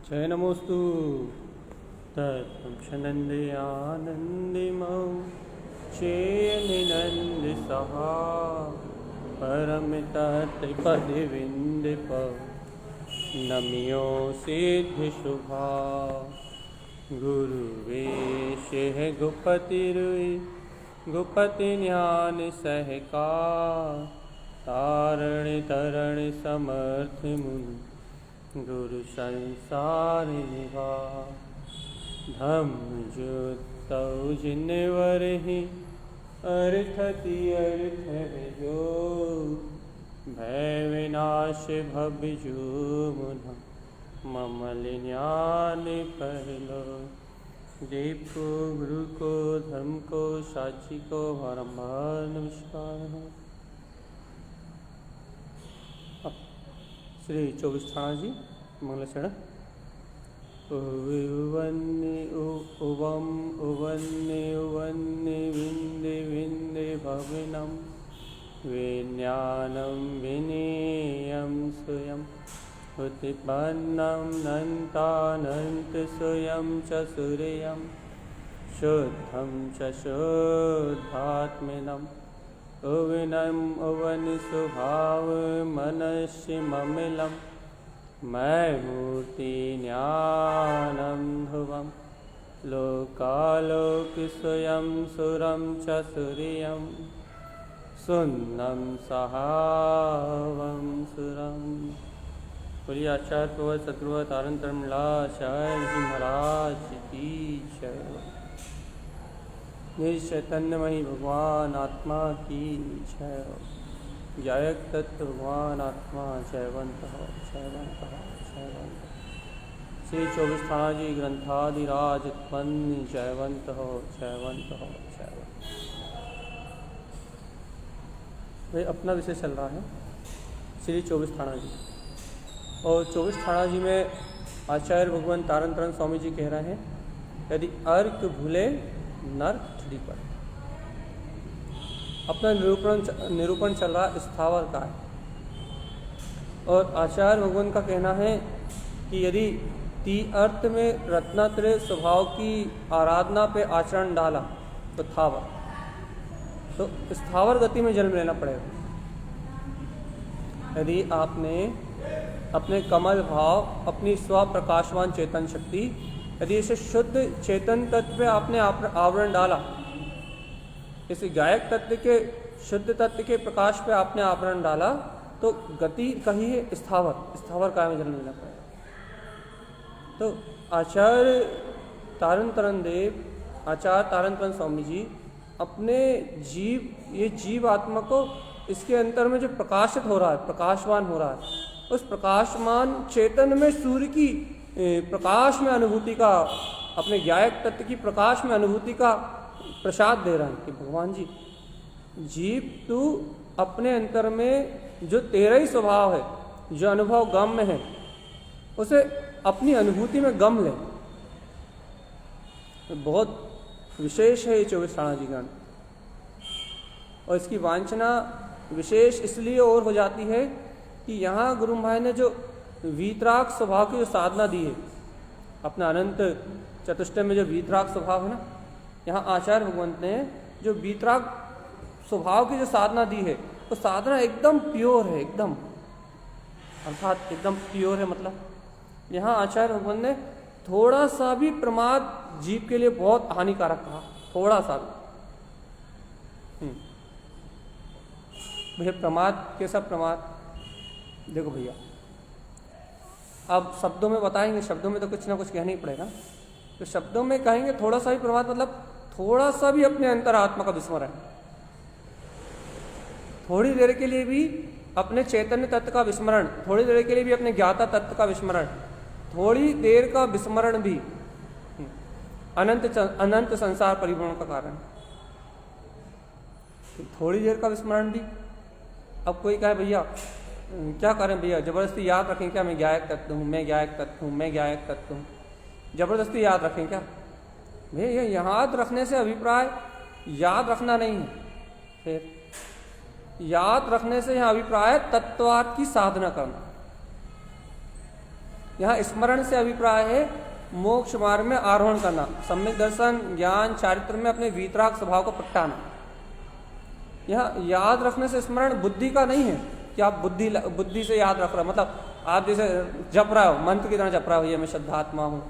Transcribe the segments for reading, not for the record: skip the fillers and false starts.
जय नमोस्तु तत्त्वं शनन्दे आनन्दिमौ चेयनिनन्दिसहा परमितत्पदिविन्दिपौ नम्यो सिद्धिशुभा गुरुवेशेह गुपतिरुई गुपति ज्ञान सहका तारण तरण समर्थ मुनि गुरु संसार निभा धम्म जुतौ जिनवरहि अर्थति अर्थ जो भय विनाश भवजो मुना ममल ज्ञान पहलो देव को गुरु को धर्म को साक्षी को बारंबार नमस्कार है। श्री 24 थाना जी मंगलचरण उवन्ने उवन्ने विन्दे विन्दे भवनं विज्ञानं विनेयं स्वयं उत्पन्नं नन्तानन्त स्वयं च सूर्यं शुद्धं च शुद्धात्मनम् उवनम् उवन स्वभाव मनस्य ममिलं मैं मूर्ति ज्ञानं ध्रुवं लोकालोक स्वयं सुरं च सूर्यं सुन्नं सहावं सुरं। बोलिए आचार्य प्रवर सतगुरु तारण तरमलाचार्य जी महाराज की जय। निज चैतन्यमयी भगवान आत्मा की जय। गायक तत्व भगवान आत्मा जयवंत हो जयवंत हो जयवंत। श्री 24 थाना जी ग्रंथादिराज उत्पन्न जयवंत हो जयवंत हो जयवंत। भाई अपना विषय चल रहा है श्री 24 थाना जी, और 24 थाना जी में आचार्य भगवान तारण तरण स्वामी जी कह रहे हैं यदि अर्क भूले नर्क छिड़ी पड़े। अपना निरूपण चल रहा स्थावर का है, और आचार्य भगवान का कहना है कि यदि अर्थ में रत्नात्रय स्वभाव की आराधना पे आचरण डाला तो थावर, तो स्थावर गति में जन्म लेना पड़ेगा। यदि आपने अपने कमल भाव, अपनी स्वप्रकाशवान चेतन शक्ति, यदि इसे शुद्ध चेतन तत्व पे आपने आवरण डाला, इस गायक तत्व के शुद्ध तत्व के प्रकाश पे आपने आवरण डाला, तो गति कही है स्थावर काय में जन्म लेना पड़ेगा। तो आचार्य तारण तरण देव, आचार्य तारण तरण स्वामी जी अपने ये जीव आत्मा को इसके अंतर में जो प्रकाशित हो रहा है, प्रकाशवान हो रहा है, उस प्रकाशमान चेतन में सूर्य की प्रकाश में अनुभूति का, अपने गायक तत्व की प्रकाश में अनुभूति का प्रसाद दे रहा है कि भगवान जी जीव तू अपने अंतर में जो तेरा ही स्वभाव है, जो अनुभव गम में है, उसे अपनी अनुभूति में गम ले। बहुत विशेष है ये 24 थाना जी गान, और इसकी वांछना विशेष इसलिए और हो जाती है कि यहाँ गुरु महाराज ने जो वीतराग स्वभाव की जो साधना दी है, अपना अनंत चतुष्टय में जो वीतराग स्वभाव है ना, यहाँ आचार्य भगवंत ने जो वीतराग स्वभाव की जो साधना दी है, वो साधना एकदम प्योर है, एकदम अर्थात एकदम प्योर है। मतलब यहाँ आचार्य भगवंत ने थोड़ा सा भी प्रमाद जीव के लिए बहुत हानिकारक कहा, थोड़ा सा भी। भैया प्रमाद कैसा प्रमाद, देखो भैया अब शब्दों में बताएंगे, शब्दों में तो कुछ ना कुछ कहना ही पड़ेगा। तो शब्दों में कहेंगे थोड़ा सा भी प्रमाद, मतलब थोड़ा सा भी अपने अंतरात्मा का विस्मरण, थोड़ी देर के लिए भी अपने चैतन्य तत्व का विस्मरण, थोड़ी देर के लिए भी अपने ज्ञाता तत्व का विस्मरण, थोड़ी देर का विस्मरण भी अनंत संसार परिभ्रमण का कारण। थोड़ी देर का विस्मरण भी, अब कोई कहे भैया क्या करें भैया, जबरदस्ती याद रखें क्या मैं गायक तत्व हूँ, मैं गायक तत्व हूँ, मैं गायक तत्व हूँ, जबरदस्ती याद रखें क्या भैया? याद रखने से अभिप्राय याद रखना नहीं है, फिर याद रखने से यहाँ अभिप्राय तत्वार्थ की साधना करना। यहाँ स्मरण से अभिप्राय है मोक्ष मार्ग में आरोहण करना, सम्यक दर्शन ज्ञान चारित्र में अपने वीतराग स्वभाव को प्रगटाना। यहाँ याद रखने से स्मरण बुद्धि का नहीं है कि आप बुद्धि से याद रख रहे हो, मतलब आप जैसे जप रहे हो, मंत्र की तरह जप रहे हो, ये मैं शुद्धात्मा हूँ,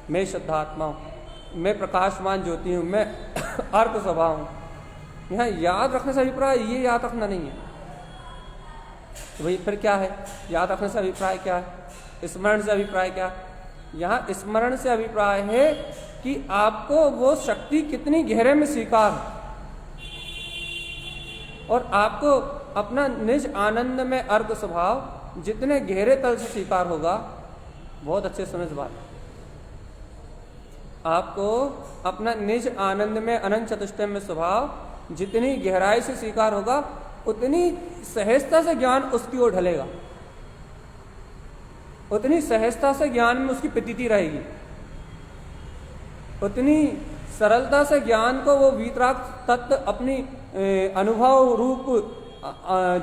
मैं शुद्धात्मा हूँ, मैं प्रकाशमान ज्योति हूँ, मैं अर्क स्वभाव हूँ। यहाँ याद रखने से अभिप्राय ये याद रखना नहीं है। तो भाई फिर क्या है? याद रखने से अभिप्राय क्या है? स्मरण से अभिप्राय क्या है? यहाँ स्मरण से अभिप्राय है कि आपको वो शक्ति कितनी गहरे में स्वीकार है और आपको अपना निज आनंद में अर्क स्वभाव जितने गहरे तल से स्वीकार होगा। बहुत अच्छे सुने इस बात, आपको अपना निज आनंद में अनंत चतुष्टय में स्वभाव जितनी गहराई से स्वीकार होगा, उतनी सहजता से ज्ञान उसकी ओर ढलेगा, उतनी सहजता से ज्ञान में उसकी प्रतीति रहेगी, उतनी सरलता से ज्ञान को वो वीतराग तत्व अपनी अनुभव रूप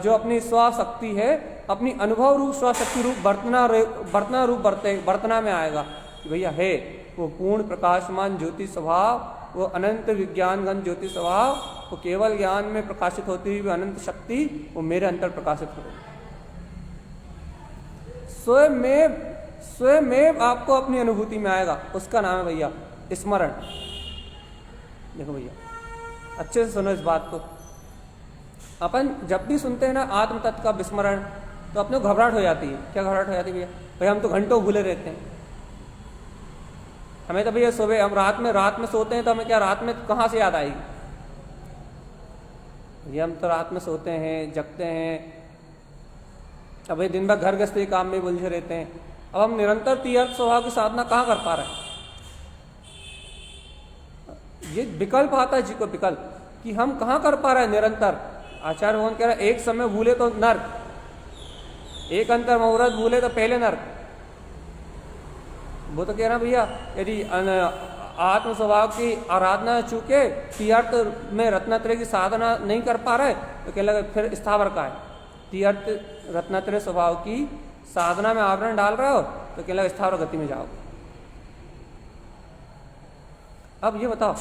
जो अपनी स्वशक्ति है, अपनी अनुभव रूप स्वशक्ति रूप बर्तना रूप बर्तना में आएगा कि भैया है वो पूर्ण प्रकाशमान ज्योति स्वभाव, वो अनंत विज्ञान घन ज्योति स्वभाव, वो केवल ज्ञान में प्रकाशित होती हुई अनंत शक्ति वो मेरे अंतर प्रकाशित हो। स्वयं आपको अपनी अनुभूति में आएगा, उसका नाम है भैया स्मरण। देखो भैया अच्छे से सुनो इस बात को। अपन जब भी सुनते हैं ना आत्म तत्व का विस्मरण, तो अपने को घबराहट हो जाती है। क्या घबराहट हो जाती है भैया? भाई हम तो घंटों भूले रहते हैं। हमें तो भैया सुबह हम रात में सोते हैं तो हमें क्या रात में कहाँ से याद आएगी? भैया हम तो रात में सोते हैं, जगते हैं, अब भाई दिन भर घर गृहस्थी काम में उलझे रहते हैं। अब हम निरंतर तीर्थ स्वभाव की साधना कहाँ कर पा रहे हैं? ये विकल्प आता है जी को, विकल्प कि हम कहाँ कर पा रहे हैं निरंतर। आचार्य भगवान कह रहा है एक समय भूले तो नर्क, एक अंतर मुहूर्त भूले तो पहले नर्क। वो तो कह रहा भैया यदि आत्म स्वभाव की आराधना चूके तीर्थ में रत्नत्रय की साधना नहीं कर पा रहे तो कह लगे फिर स्थावर का है। तीर्थ रत्नत्रय स्वभाव की साधना में आवरण डाल रहे हो तो कह लगे स्थावर गति में जाओगे। अब ये बताओ,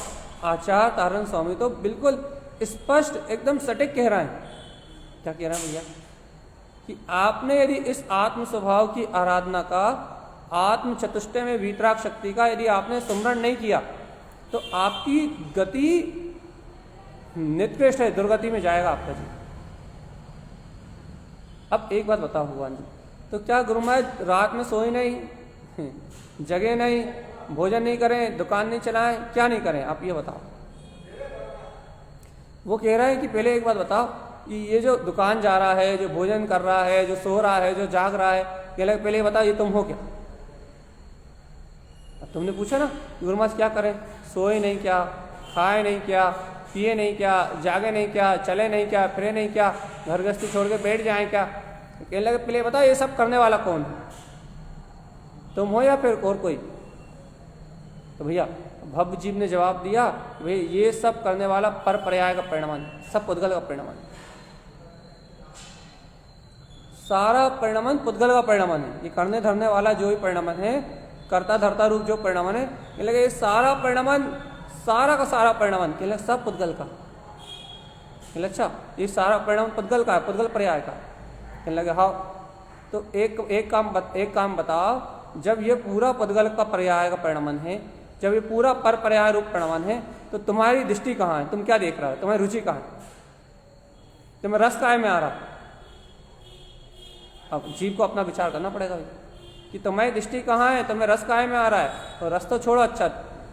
आचार्य तारण स्वामी तो बिल्कुल स्पष्ट एकदम सटीक कह रहे हैं। क्या कह रहे हैं भैया? कि आपने यदि इस आत्म स्वभाव की आराधना का, आत्म चतुष्टय में वीतराग शक्ति का यदि आपने सुमरण नहीं किया तो आपकी गति निकृष्ट है, दुर्गति में जाएगा आपका जी। अब एक बात बताओ भगवान जी, तो क्या गुरु महाराज रात में सोए नहीं, जगे नहीं, भोजन नहीं करें, दुकान नहीं चलाएं, क्या नहीं करें? आप ये बताओ। वो कह रहा है कि पहले एक बात बताओ कि ये जो दुकान जा रहा है, जो भोजन कर रहा है, जो सो रहा है, जो जाग रहा है, पहले ये बताओ ये तुम हो क्या? अब तुमने पूछा ना गुरु महाराज क्या करें, सोए नहीं क्या, खाए नहीं क्या, पिए नहीं क्या, जागे नहीं क्या, चले नहीं क्या, फिरे नहीं क्या, घर गृहस्थी छोड़ के बैठ जाए क्या? तो कहने लगे पहले बताओ ये सब करने वाला कौन है, तुम हो या फिर और कोई? तो भैया भव्य जीव ने जवाब दिया भाई ये सब करने वाला पर पर्याय का परिणाम, सब पुद्गल का परिणाम, सारा परिणाम पुद्गल का परिणाम है। ये करने धरने वाला जो भी परिणाम है, कर्ता धर्ता रूप जो परिणाम है, कहने लगे ये सारा परिणाम, सारा का सारा परिणाम कहने लगे सब पुद्गल का। कहने अच्छा ये सारा परिणाम पुद्गल का है, पुद्गल पर्याय का? कहने लगे हाँ। तो एक काम बताओ, जब ये पूरा पुद्गल का पर्याय का परिणाम है, जब ये पूरा पर पर्याय रूप परिणाम है, तो तुम्हारी दृष्टि कहाँ है? तुम क्या देख रहा हो? तुम्हारी रुचि कहाँ है? तुम्हें रस काय में आ रहा? अब जीव को अपना विचार करना पड़ेगा कि तुम्हारी दृष्टि कहाँ है, तुम्हें रस काय में आ रहा है? तो रस तो छोड़ो, अच्छा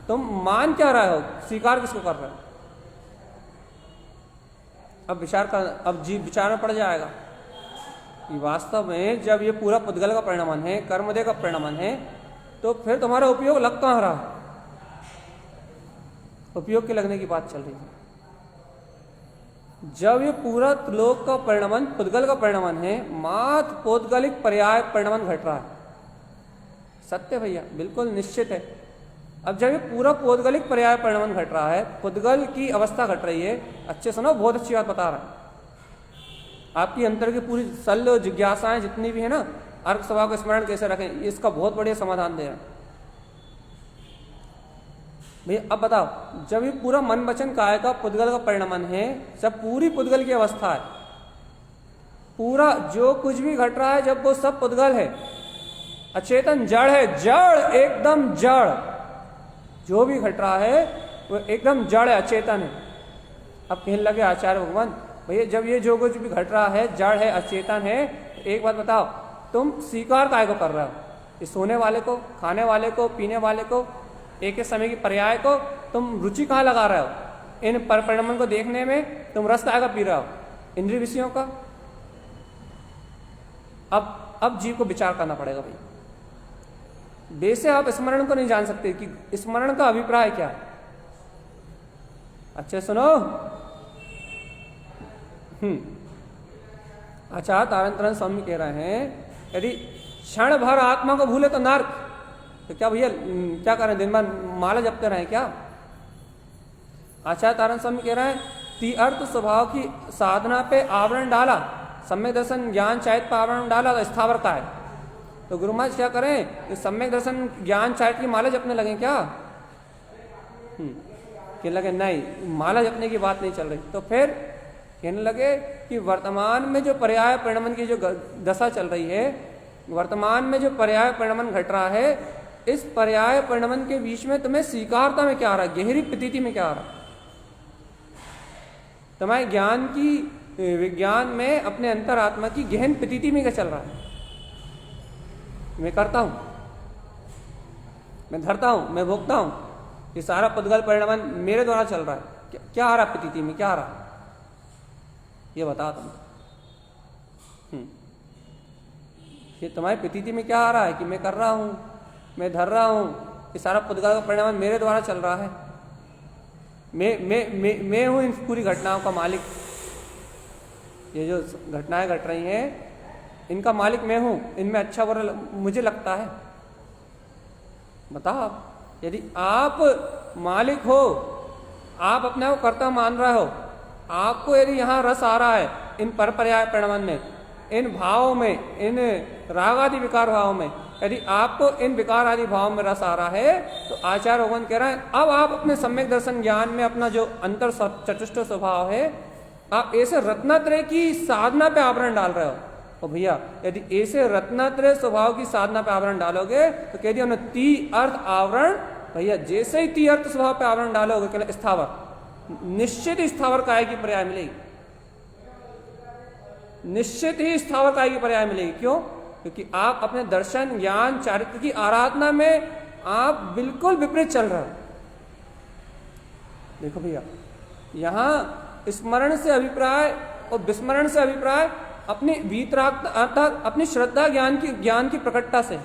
तुम मान क्या रहे हो, स्वीकार किसको कर रहे हो? अब जीव विचार में पड़ जाएगा कि वास्तव में जब ये पूरा पुद्गल का परिणाम है, कर्मदेह का परिणाम है, तो फिर तुम्हारा उपयोग लग कहाँ रहा है? उपयोग के लगने की बात चल रही है। जब ये पूरा लोक का परिणाम पुद्गल का परिणाम है, मात्र पौद्गलिक पर्याय परिणाम घट रहा है। सत्य भैया, बिल्कुल निश्चित है। अब जब ये पूरा पौद्गलिक पर्याय परिणाम घट रहा है, पुद्गल की अवस्था घट रही है, अच्छे सुनो, बहुत अच्छी बात बता रहा है। आपकी अंतर की पूरी सल जिज्ञासाएं जितनी भी है ना, अर्क स्वभाव का स्मरण कैसे रखें, इसका बहुत बढ़िया समाधान दे रहे हैं भैया। अब बताओ, जब ये पूरा मन वचन काय का पुद्गल का परिणमन है, जब पूरी पुद्गल की अवस्था है, पूरा जो कुछ भी घट रहा है जब वो सब पुद्गल है, अचेतन जड़ है, जड़ एकदम जड़, जो भी घट रहा है वो एकदम जड़ है, अचेतन है। अब कहने लगे आचार्य भगवान भैया जब ये जो कुछ भी घट रहा है जड़ है, अचेतन है, तो एक बात बताओ, तुम स्वीकार काय को कर रहे हो? इस सोने वाले को, खाने वाले को, पीने वाले को, एक समय की पर्याय को तुम रुचि कहाँ लगा रहे हो? इन परिणमन को देखने में तुम रस काय का पी रहे हो? इंद्रिय विषयों का। अब जीव को विचार करना पड़ेगा भाई। वैसे आप स्मरण को नहीं जान सकते कि स्मरण का अभिप्राय क्या है। अच्छे सुनो, अच्छा तारण स्वामी कह रहे हैं यदि क्षण भर आत्मा को भूले तो नर्क, तो क्या भैया क्या करें, दिन भर माला जपते रहे क्या? आचार्य तारण स्वामी कह रहे हैं तीअर्थ स्वभाव की साधना पे आवरण डाला, सम्यक दर्शन ज्ञान चाहित पर आवरण डाला तो स्थावर का है। तो गुरु महाराज क्या करें, सम्यक दर्शन ज्ञान चाहित की माला जपने लगे क्या? कहने लगे नहीं, माला जपने की बात नहीं चल रही। तो फिर कहने लगे कि वर्तमान में जो पर्याय परिणमन की जो दशा चल रही है, वर्तमान में जो पर्याय परिणमन घट रहा है, इस पर्याय परिणमन के बीच में तुम्हें स्वीकारता में क्या आ रहा है, गहरी प्रतीति में क्या आ रहा है? तुम्हारे ज्ञान की, विज्ञान में अपने अंतरात्मा की गहन प्रतीति में क्या चल रहा है? मैं करता हूं, मैं धरता हूं, मैं भोगता हूं, ये सारा पुद्गल परिणमन मेरे द्वारा चल रहा है। क्या आ रहा है प्रतीति में, क्या आ रहा है ये बताओ तुम। ये तुम्हारी प्रतीति में क्या आ रहा है कि मैं कर रहा हूं, मैं धर रहा हूं, ये सारा पुद्गल का परिणमन मेरे द्वारा चल रहा है। मैं हूं इन पूरी घटनाओं का मालिक। ये जो घटनाएं घट रही हैं इनका मालिक मैं हूं, इनमें अच्छा बुरा मुझे लगता है। बताओ, यदि आप मालिक हो, आप अपने आप कर्ता मान रहे हो, आपको यदि यहाँ रस आ रहा है इन पर पर्याय परिणमन में, इन भावों में, इन राग आदि विकार भावों में, यदि आपको इन विकार आदि भाव में रस आ रहा है, तो आचार्य भगवान कह रहे हैं अब आप अपने सम्यक दर्शन ज्ञान में अपना जो अंतर चतुष्ट स्वभाव है, आप ऐसे रत्नात्रय की साधना पे आवरण डाल रहे हो। तो भैया यदि ऐसे रत्नात्रय स्वभाव की साधना पे आवरण डालोगे तो कह दिया उन्होंने ती अर्थ आवरण, भैया जैसे ही ती अर्थ स्वभाव पे आवरण डालोगे कहते स्थावर, निश्चित ही स्थावर काय की पर्याय मिलेगी, निश्चित ही स्थावर काय की पर्याय मिलेगी। क्यों? क्योंकि आप अपने दर्शन ज्ञान चारित्र की आराधना में आप बिल्कुल विपरीत चल रहे हो। देखो भैया, यहां स्मरण से अभिप्राय और विस्मरण से अभिप्राय अपनी वीतराग अर्थात अपनी श्रद्धा ज्ञान की प्रकटता से।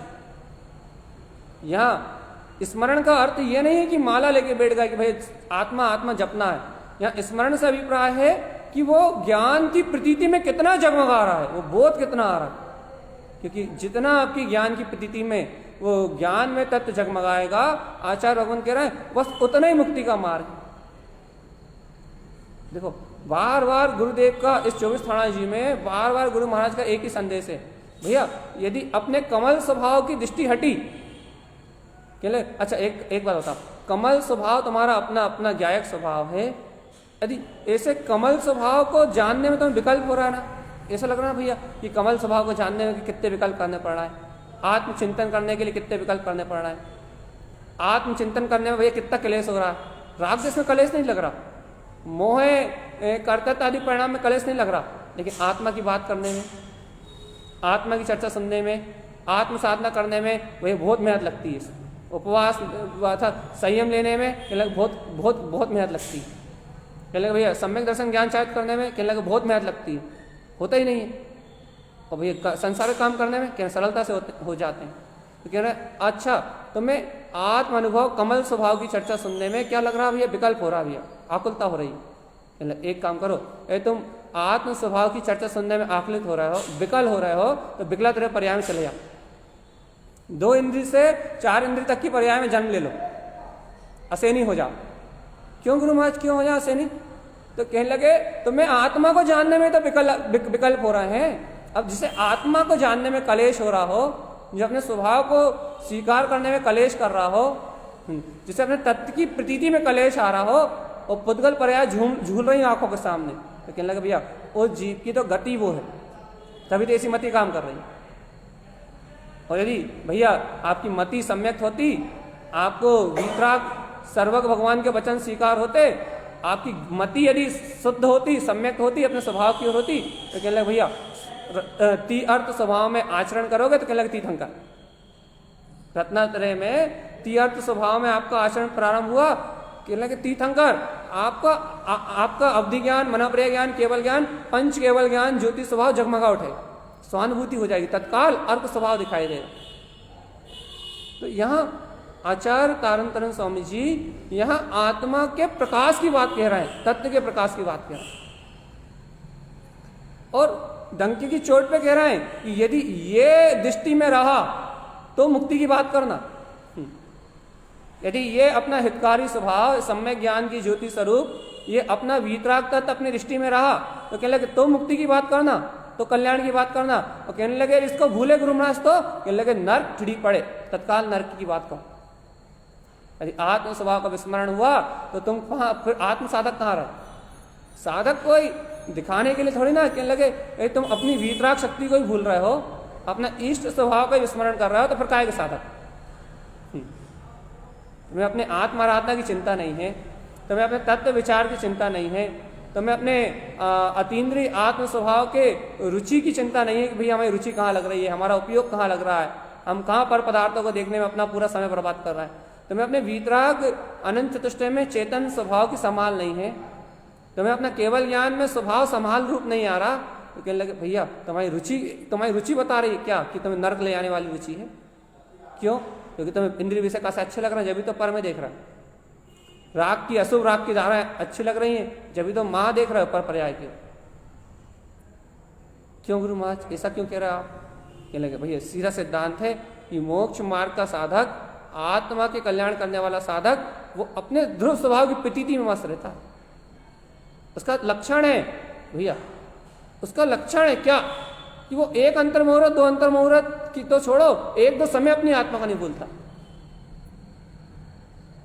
यहां स्मरण का अर्थ यह नहीं है कि माला लेके बैठ गया कि भाई आत्मा आत्मा जपना है। यहां स्मरण से अभिप्राय है कि वो ज्ञान की प्रतीति में कितना जगमगा रहा है, वो बोध कितना आ रहा है। क्योंकि जितना आपकी ज्ञान की प्रतीति में वो ज्ञान में तत्व जगमगाएगा, आचार्य भगवान कह रहे हैं बस उतना ही मुक्ति का मार्ग। देखो बार बार गुरुदेव का इस 24 थाना जी में बार बार गुरु महाराज का एक ही संदेश है, भैया यदि अपने कमल स्वभाव की दृष्टि हटी, कहले अच्छा एक बात बताओ, कमल स्वभाव तुम्हारा अपना अपना ज्ञायक स्वभाव है, यदि ऐसे कमल स्वभाव को जानने में तुम्हें विकल्प हो रहा है ना, ऐसा लग रहा है भैया कि कमल स्वभाव को जानने में कितने विकल्प करने पड़ रहा है, आत्मचिंतन करने के लिए कितने विकल्प करने पड़ रहा है, आत्मचिंतन करने में भैया कितना क्लेश हो रहा है। राग देश में क्लेश नहीं लग रहा, मोह कर्तव्य आदि परिणाम में क्लेश नहीं लग रहा, लेकिन आत्मा की बात करने में, आत्मा की चर्चा सुनने में, आत्म साधना करने में वही बहुत मेहनत लगती है। उपवास अर्थात संयम लेने में बहुत बहुत बहुत मेहनत लगती है। कहने लगे भैया सम्यक दर्शन ज्ञान चारित करने में कहने लगे बहुत मेहनत लगती है, होता ही नहीं है। और भैया संसारिक काम करने में कहने सरलता से हो जाते हैं। तो कह रहे हैं अच्छा तुम्हें आत्म अनुभव कमल स्वभाव की चर्चा सुनने में क्या लग रहा भैया, विकल्प हो रहा भैया, आकुलता हो रही है। एक काम करो, तुम आत्म स्वभाव की चर्चा सुनने में आकुलित हो रहे हो, विकल हो रहे हो, तो विकलत रहे पर्याय में चले जाओ, 2 इंद्रिय से 4 इंद्रिय तक की पर्याय में जन्म ले लो, असेनी हो जाओ। क्यों गुरु महाराज क्यों हो जाओ असेनी? तो कहने लगे तुम्हें आत्मा को जानने में तो विकल्प हो रहे हैं, अब जिसे आत्मा को जानने में कलेश हो रहा हो, जो अपने स्वभाव को स्वीकार करने में कलेश कर रहा हो, जिसे अपने तत्व की प्रतीति में कलेश आ रहा हो, और पुद्गल पर्याय झूल रही आंखों के सामने, तो कहने लगे भैया उस जीव की तो गति वो है, तभी तो ऐसी मति काम कर रही है। और यदि भैया आपकी मति सम्यक होती, आपको वीतराग सर्वज्ञ भगवान के वचन स्वीकार होते, आपकी मति यदि शुद्ध होती, सम्यक होती, अपने स्वभाव की ओर होती, तो कहने लगे भैया अर्थ स्वभाव में आचरण करोगे तो कहने लगे तीर्थंकर। रत्नात्रय में तीर्थ स्वभाव में आपका आचरण प्रारंभ हुआ, कहने लगे तीर्थंकर। आपका अवधि ज्ञान, मनोप्रिय ज्ञान, केवल ज्ञान, पंच केवल ज्ञान, ज्योति स्वभाव जगमगा उठे, स्वानुभूति हो जाएगी, तत्काल अर्क स्वभाव दिखाई देगा। तो यहाँ आचार्य तारण तरण स्वामी जी यहाँ आत्मा के प्रकाश की बात कह रहे हैं, तत्व के प्रकाश की बात कह रहे हैं, और डंके की चोट पे कह रहे हैं कि यदि ये दृष्टि में रहा तो मुक्ति की बात करना, यदि ये अपना हितकारी स्वभाव, सम्यक ज्ञान की ज्योति स्वरूप, ये अपना वीतराग तत्व अपनी दृष्टि में रहा तो कहने लगे तो मुक्ति की बात करना, तो कल्याण की बात करना। और कहने लगे इसको भूले गुरु महाराज तो कहने लगे नर्क छिड़ी पड़े, तत्काल नर्क की बात करो। यदि आत्म स्वभाव का विस्मरण हुआ तो तुम कहाँ, फिर आत्म साधक कहाँ रहे? साधक कोई दिखाने के लिए थोड़ी ना, कहने लगे तुम अपनी वीतराग शक्ति को ही भूल रहे हो, अपना इष्ट स्वभाव का विस्मरण कर रहे हो, तो फिर काहे के साधक? तुम्हें अपने आत्म आराधना की चिंता नहीं है, तुम्हें अपने तत्व विचार की चिंता नहीं है, तुम्हें अपने अतीन्द्रिय आत्म स्वभाव के रुचि की चिंता नहीं है कि भैया हमारी रुचि कहाँ लग रही है, हमारा उपयोग कहाँ लग रहा है, हम कहाँ पर पदार्थों को देखने में अपना पूरा समय बर्बाद कर रहे हैं। तुम्हें अपने वीतराग अनंत चतुष्टय में चेतन स्वभाव की संभाल नहीं है, तुम्हें अपना केवल ज्ञान में स्वभाव संभाल रूप नहीं आ रहा, तो कहने लगे भैया तुम्हारी रुचि बता रही है क्या कि तुम्हें नर्क ले आने वाली रुचि है? क्यों? क्योंकि तुम्हें इंद्रिय विषय का अच्छे लग रहा है, जब भी तो पर में देख रहा है। राग की, अशुभ राग की धाराएं अच्छी लग रही हैं, जब भी तो माँ देख रहे हो पर पर्याय की। क्यों गुरु महाराज ऐसा क्यों कह रहे हो आप? कहने लगे भैया सीधा सिद्धांत है कि मोक्ष मार्ग का साधक, आत्मा के कल्याण करने वाला साधक, वो अपने ध्रुव स्वभाव की प्रतीति में मस्त रहता है। उसका लक्षण है भैया, उसका लक्षण है क्या कि वो एक अंतर मुहूर्त, दो अंतर मुहूर्त की तो छोड़ो, एक दो समय अपनी आत्मा का नहीं भूलता।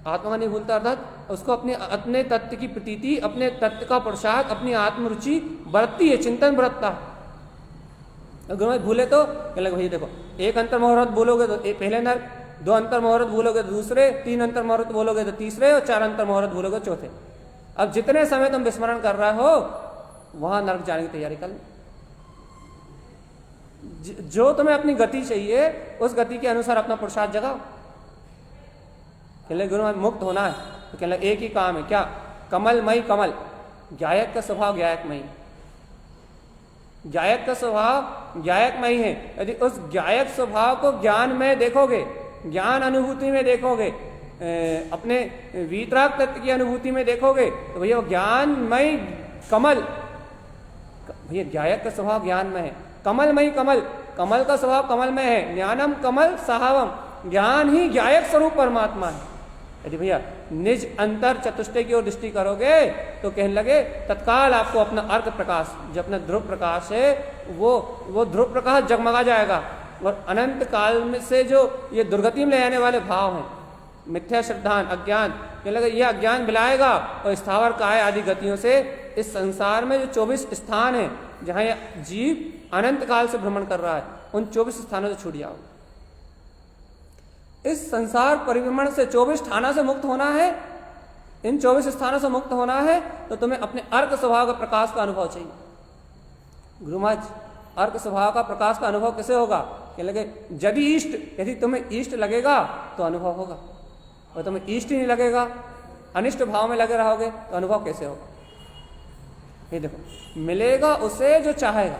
आत्मा का नहीं भूलता अर्थात उसको अपने तत्व की प्रतीति, अपने तत्व का प्रसाद, अपनी आत्मरुचि बरतती है, चिंतन बरतता है। अगर भूले तो कहने लगे भैया देखो, एक अंतर मुहूर्त बोलोगे तो पहले नर्क, दो अंतर मुहूर्त बोलोगे तो दूसरे, तीन अंतर मुहूर्त बोलोगे तो तीसरे, और चार अंतर मुहूर्त बोलोगे तो चौथे। अब जितने समय तुम विस्मरण कर रहे हो वहां नर्क जाने की तैयारी कर लो। जो तुम्हें अपनी गति चाहिए उस गति के अनुसार अपना पुरुषार्थ जगाओ। कहले गुरु मुक्त होना है तो कहले एक ही काम है, क्या? कमलमयी कमल, गायक का स्वभाव गायकमयी, गायक का स्वभाव गायकमयी है। यदि उस गायक स्वभाव को ज्ञान में देखोगे, ज्ञान अनुभूति में देखोगे, अपने वीतराग तत्व की अनुभूति में देखोगे तो भैया ज्ञानमय कमल, भैया गायक का स्वभाव ज्ञान में है। कमलमयी कमल, कमल का स्वभाव कमल में है। ज्ञानम कमल साहवम, ज्ञान ही गायक स्वरूप परमात्मा है। यदि भैया निज अंतर चतुष्टय की ओर दृष्टि करोगे तो कहने लगे तत्काल आपको अपना अर्क प्रकाश, जो अपना ध्रुव प्रकाश है, वो ध्रुव प्रकाश जगमगा जाएगा। और अनंत काल में से जो ये दुर्गति में ले आने वाले भाव हैं, मिथ्या श्रद्धान, अज्ञान, कहने लगे ये अज्ञान मिलाएगा और स्थावर काय आदि गतियों से इस संसार में जो 24 स्थान है जहां ये जीव अनंत काल से भ्रमण कर रहा है, उन 24 स्थानों से छूट जाओ। इस संसार परिभ्रमण से 24 स्थानों से मुक्त होना है, इन 24 स्थानों से मुक्त होना है तो तुम्हें अपने अर्क स्वभाव का प्रकाश का अनुभव चाहिए। गुरु महाराज अर्क स्वभाव का प्रकाश का अनुभव कैसे होगा? कहने लगे यदि तुम्हें इष्ट लगेगा तो अनुभव होगा, और तुम्हें इष्ट ही नहीं लगेगा, अनिष्ट भाव में लगे रहोगे तो अनुभव कैसे होगा? ये देखो, मिलेगा उसे जो चाहेगा,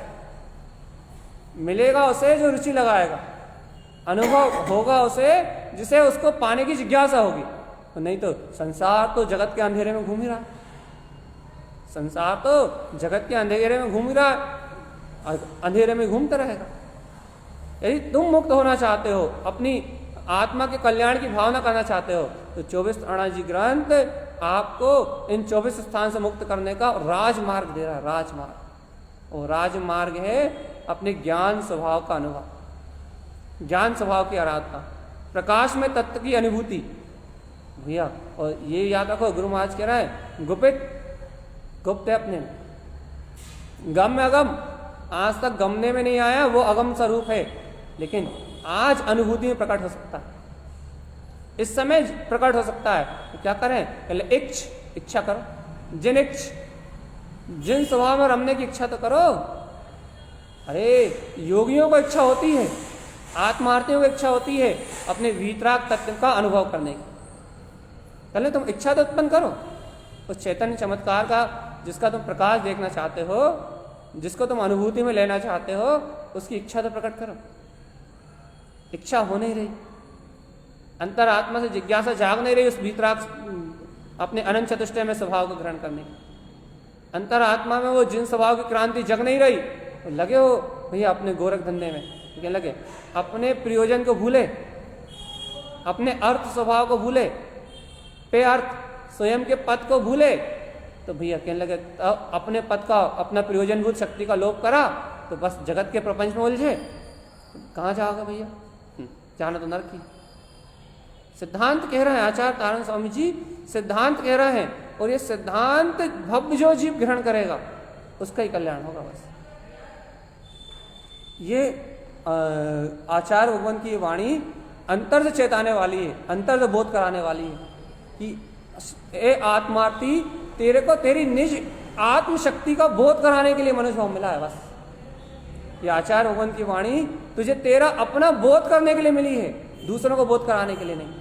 मिलेगा उसे जो रुचि लगाएगा, अनुभव होगा उसे जिसे उसको पाने की जिज्ञासा होगी। तो नहीं तो संसार तो जगत के अंधेरे में घूम ही रहा है, संसार तो जगत के अंधेरे में घूम ही रहा है और अंधेरे में घूमता रहेगा। यदि तुम मुक्त होना चाहते हो, अपनी आत्मा के कल्याण की भावना करना चाहते हो, तो 24 अणाजी ग्रंथ आपको इन 24 स्थान से मुक्त करने का राजमार्ग दे रहा है। राजमार्ग, वो राजमार्ग है अपने ज्ञान स्वभाव का अनुभव, ज्ञान स्वभाव की आराधना, प्रकाश में तत्व की अनुभूति भैया। और ये याद रखो, गुरु महाराज कह रहे हैं गुप्त है अपने में, गम में अगम, आज तक गमने में नहीं आया, वो अगम स्वरूप है, लेकिन आज अनुभूति में प्रकट हो सकता है, इस समय प्रकट हो सकता है। तो क्या करें? पहले इच्छा करो, जिन स्वभाव में रमने की इच्छा तो करो। अरे योगियों को इच्छा होती है, आत्मार्थियों को इच्छा होती है अपने वीतराग तत्व का अनुभव करने की। पहले तुम इच्छा तो उत्पन्न करो, उस चैतन्य चमत्कार का जिसका तुम प्रकाश देखना चाहते हो, जिसको तुम अनुभूति में लेना चाहते हो, उसकी इच्छा तो प्रकट करो। इच्छा हो नहीं रही, अंतरात्मा से जिज्ञासा जाग नहीं रही उस भीतराग अपने अनंत चतुष्टय में स्वभाव को ग्रहण करने की। अंतरात्मा में वो जिन स्वभाव की क्रांति जग नहीं रही, तो लगे हो भैया अपने गोरख धंधे में, क्या लगे अपने प्रयोजन को भूले, अपने अर्थ स्वभाव को भूले, पे अर्थ स्वयं के पद को भूले, तो भैया कहने लगे अपने पद का, अपना प्रयोजनभूत शक्ति का लोप करा तो बस जगत के प्रपंच में उलझे। कहाँ जाओगे भैया? जाना तो नरक ही। सिद्धांत कह रहे हैं आचार्य तारण स्वामी जी, सिद्धांत कह रहे हैं, और ये सिद्धांत भव्य जो जीव ग्रहण करेगा उसका ही कल्याण होगा। बस ये आचार्य भगवान की वाणी अंतर से चेताने वाली है, अंतर से बोध कराने वाली है कि ए आत्मार्थी, तेरे को तेरी निज आत्मशक्ति का बोध कराने के लिए मनुष्य भाव मिला है। बस ये आचार्य भगवान की वाणी तुझे तेरा अपना बोध करने के लिए मिली है, दूसरों को बोध कराने के लिए नहीं।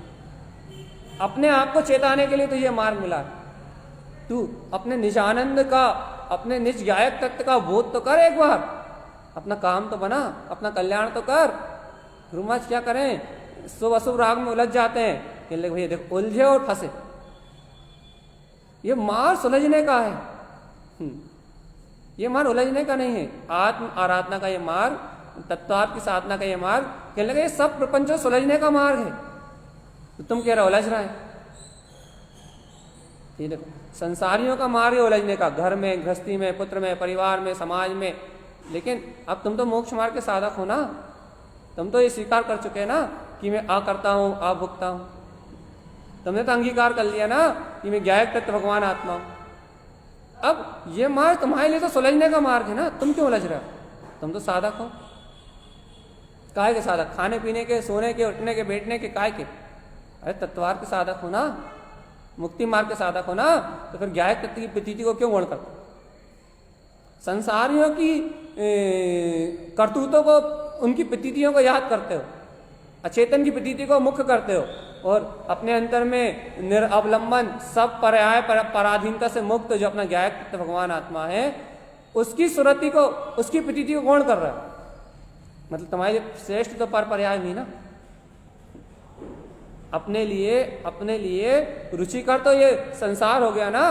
अपने आप को चेताने के लिए तुझे मार्ग मिला है। तू अपने निजानंद का, अपने निज गायक तत्व का बोध तो कर, एक बार अपना काम तो बना, अपना कल्याण तो कर। गुरु महाराज क्या करें? शुभ अशुभ राग में उलझ जाते हैं, कहने भैया देखो उलझे और फंसे, ये मार सुलझने का है, ये मार्ग उलझने का नहीं है। आत्म आराधना का ये मार्ग, तत्वार्थ की साधना का ये मार्ग, कहने लगे ये सब प्रपंच सुलझने का मार्ग है। तो तुम कह रहे हो उलझ रहा है, ये देखो संसारियों का मार्ग है उलझने का, घर में, गृहस्थी में, पुत्र में, परिवार में, समाज में। लेकिन अब तुम तो मोक्ष मार्ग के साधक हो ना, तुम तो ये स्वीकार कर चुके हैं ना कि मैं आ करता हूं, आ भुगता हूं। तुमने तो अंगीकार कर लिया ना कि मैं ज्ञायक तत्व भगवान आत्मा हूं। अब ये मार्ग तुम्हारे लिए तो सुलझने का मार्ग है ना, तुम क्यों उलझ रहे हो? तुम तो साधक हो। काय के साधक? खाने पीने के, सोने के, उठने के, बैठने के, काय के? अरे तत्वार्थ के साधक हो ना, मुक्ति मार्ग के साधक हो ना, तो फिर ज्ञायक तत्व की प्रतीति को क्यों गौण करते? संसारियों की करतूतों को, उनकी प्रतीतियों को याद करते हो, अचेतन की प्रतीति को मुख्य करते हो, और अपने अंतर में निरअवलंबन, सब पर्याय पराधीनता से मुक्त जो अपना ज्ञायक तत्व भगवान आत्मा है, उसकी सुरति को, उसकी प्रतीति को गौण कर रहा है। मतलब तुम्हारे श्रेष्ठ तो पर पर्याय हुई ना। अपने लिए रुचिकर तो ये संसार हो गया ना।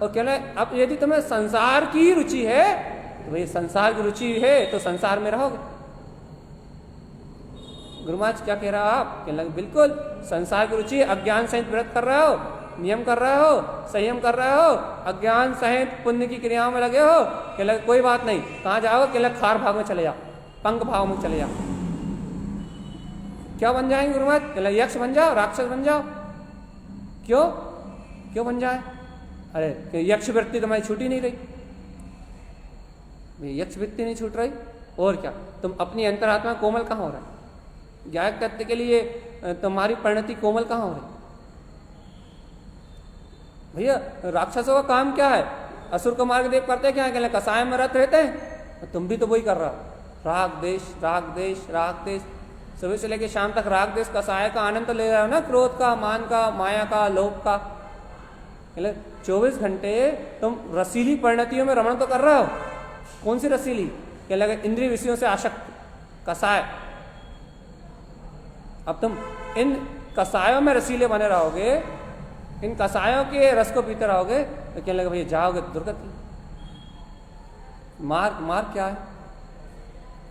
और कहना अब यदि तुम्हें संसार की रुचि है तो भाई संसार की रुचि है तो संसार में रहोगे। गुरु महाराज क्या कह रहा हो आप? कहने लगे बिल्कुल संसार की रुचि, अज्ञान सहित व्रत कर रहे हो, नियम कर रहे हो, संयम कर रहे हो, अज्ञान सहित पुण्य की क्रियाओं में लगे हो। कहने लगे कोई बात नहीं, कहाँ जाओगे? कहने लगे खार भाव में चले जाओ, पंख भाव में चले जाओ। क्या बन जाएंगे गुरु महाराज? कहने लगे यक्ष बन जाओ, राक्षस बन जाओ। क्यों बन जाए? अरे यक्ष वृत्ति तुम्हारी छूटी नहीं रही, यक्ष वृत्ति नहीं छूट रही, और क्या तुम अपनी अंतरात्मा कोमल कहाँ हो रहा है? ज्ञायक तत्व के लिए तुम्हारी परिणति कोमल कहाँ हो रही? भैया राक्षसों का काम क्या है? असुर को मार्ग देव करते क्या है? कसाय में रत रहते हैं, तुम भी तो वही कर रहा। राग देश, राग देश, राग देश, सुबह से लेकर शाम तक राग देश कसाय का आनंद तो ले रहा हो ना, क्रोध का, मान का, माया का, लोभ का। 24 घंटे तुम रसीली परिणतियों में रमण तो कर रहे हो। कौन सी रसीली? क्या लगे? इंद्रिय विषयों से आसक्त कसाय। अब तुम इन कसायों में रसीले बने रहोगे, इन कसायों के रस को पीते रहोगे, तो क्या लगे भैया जाओगे दुर्गति। मार्ग क्या है?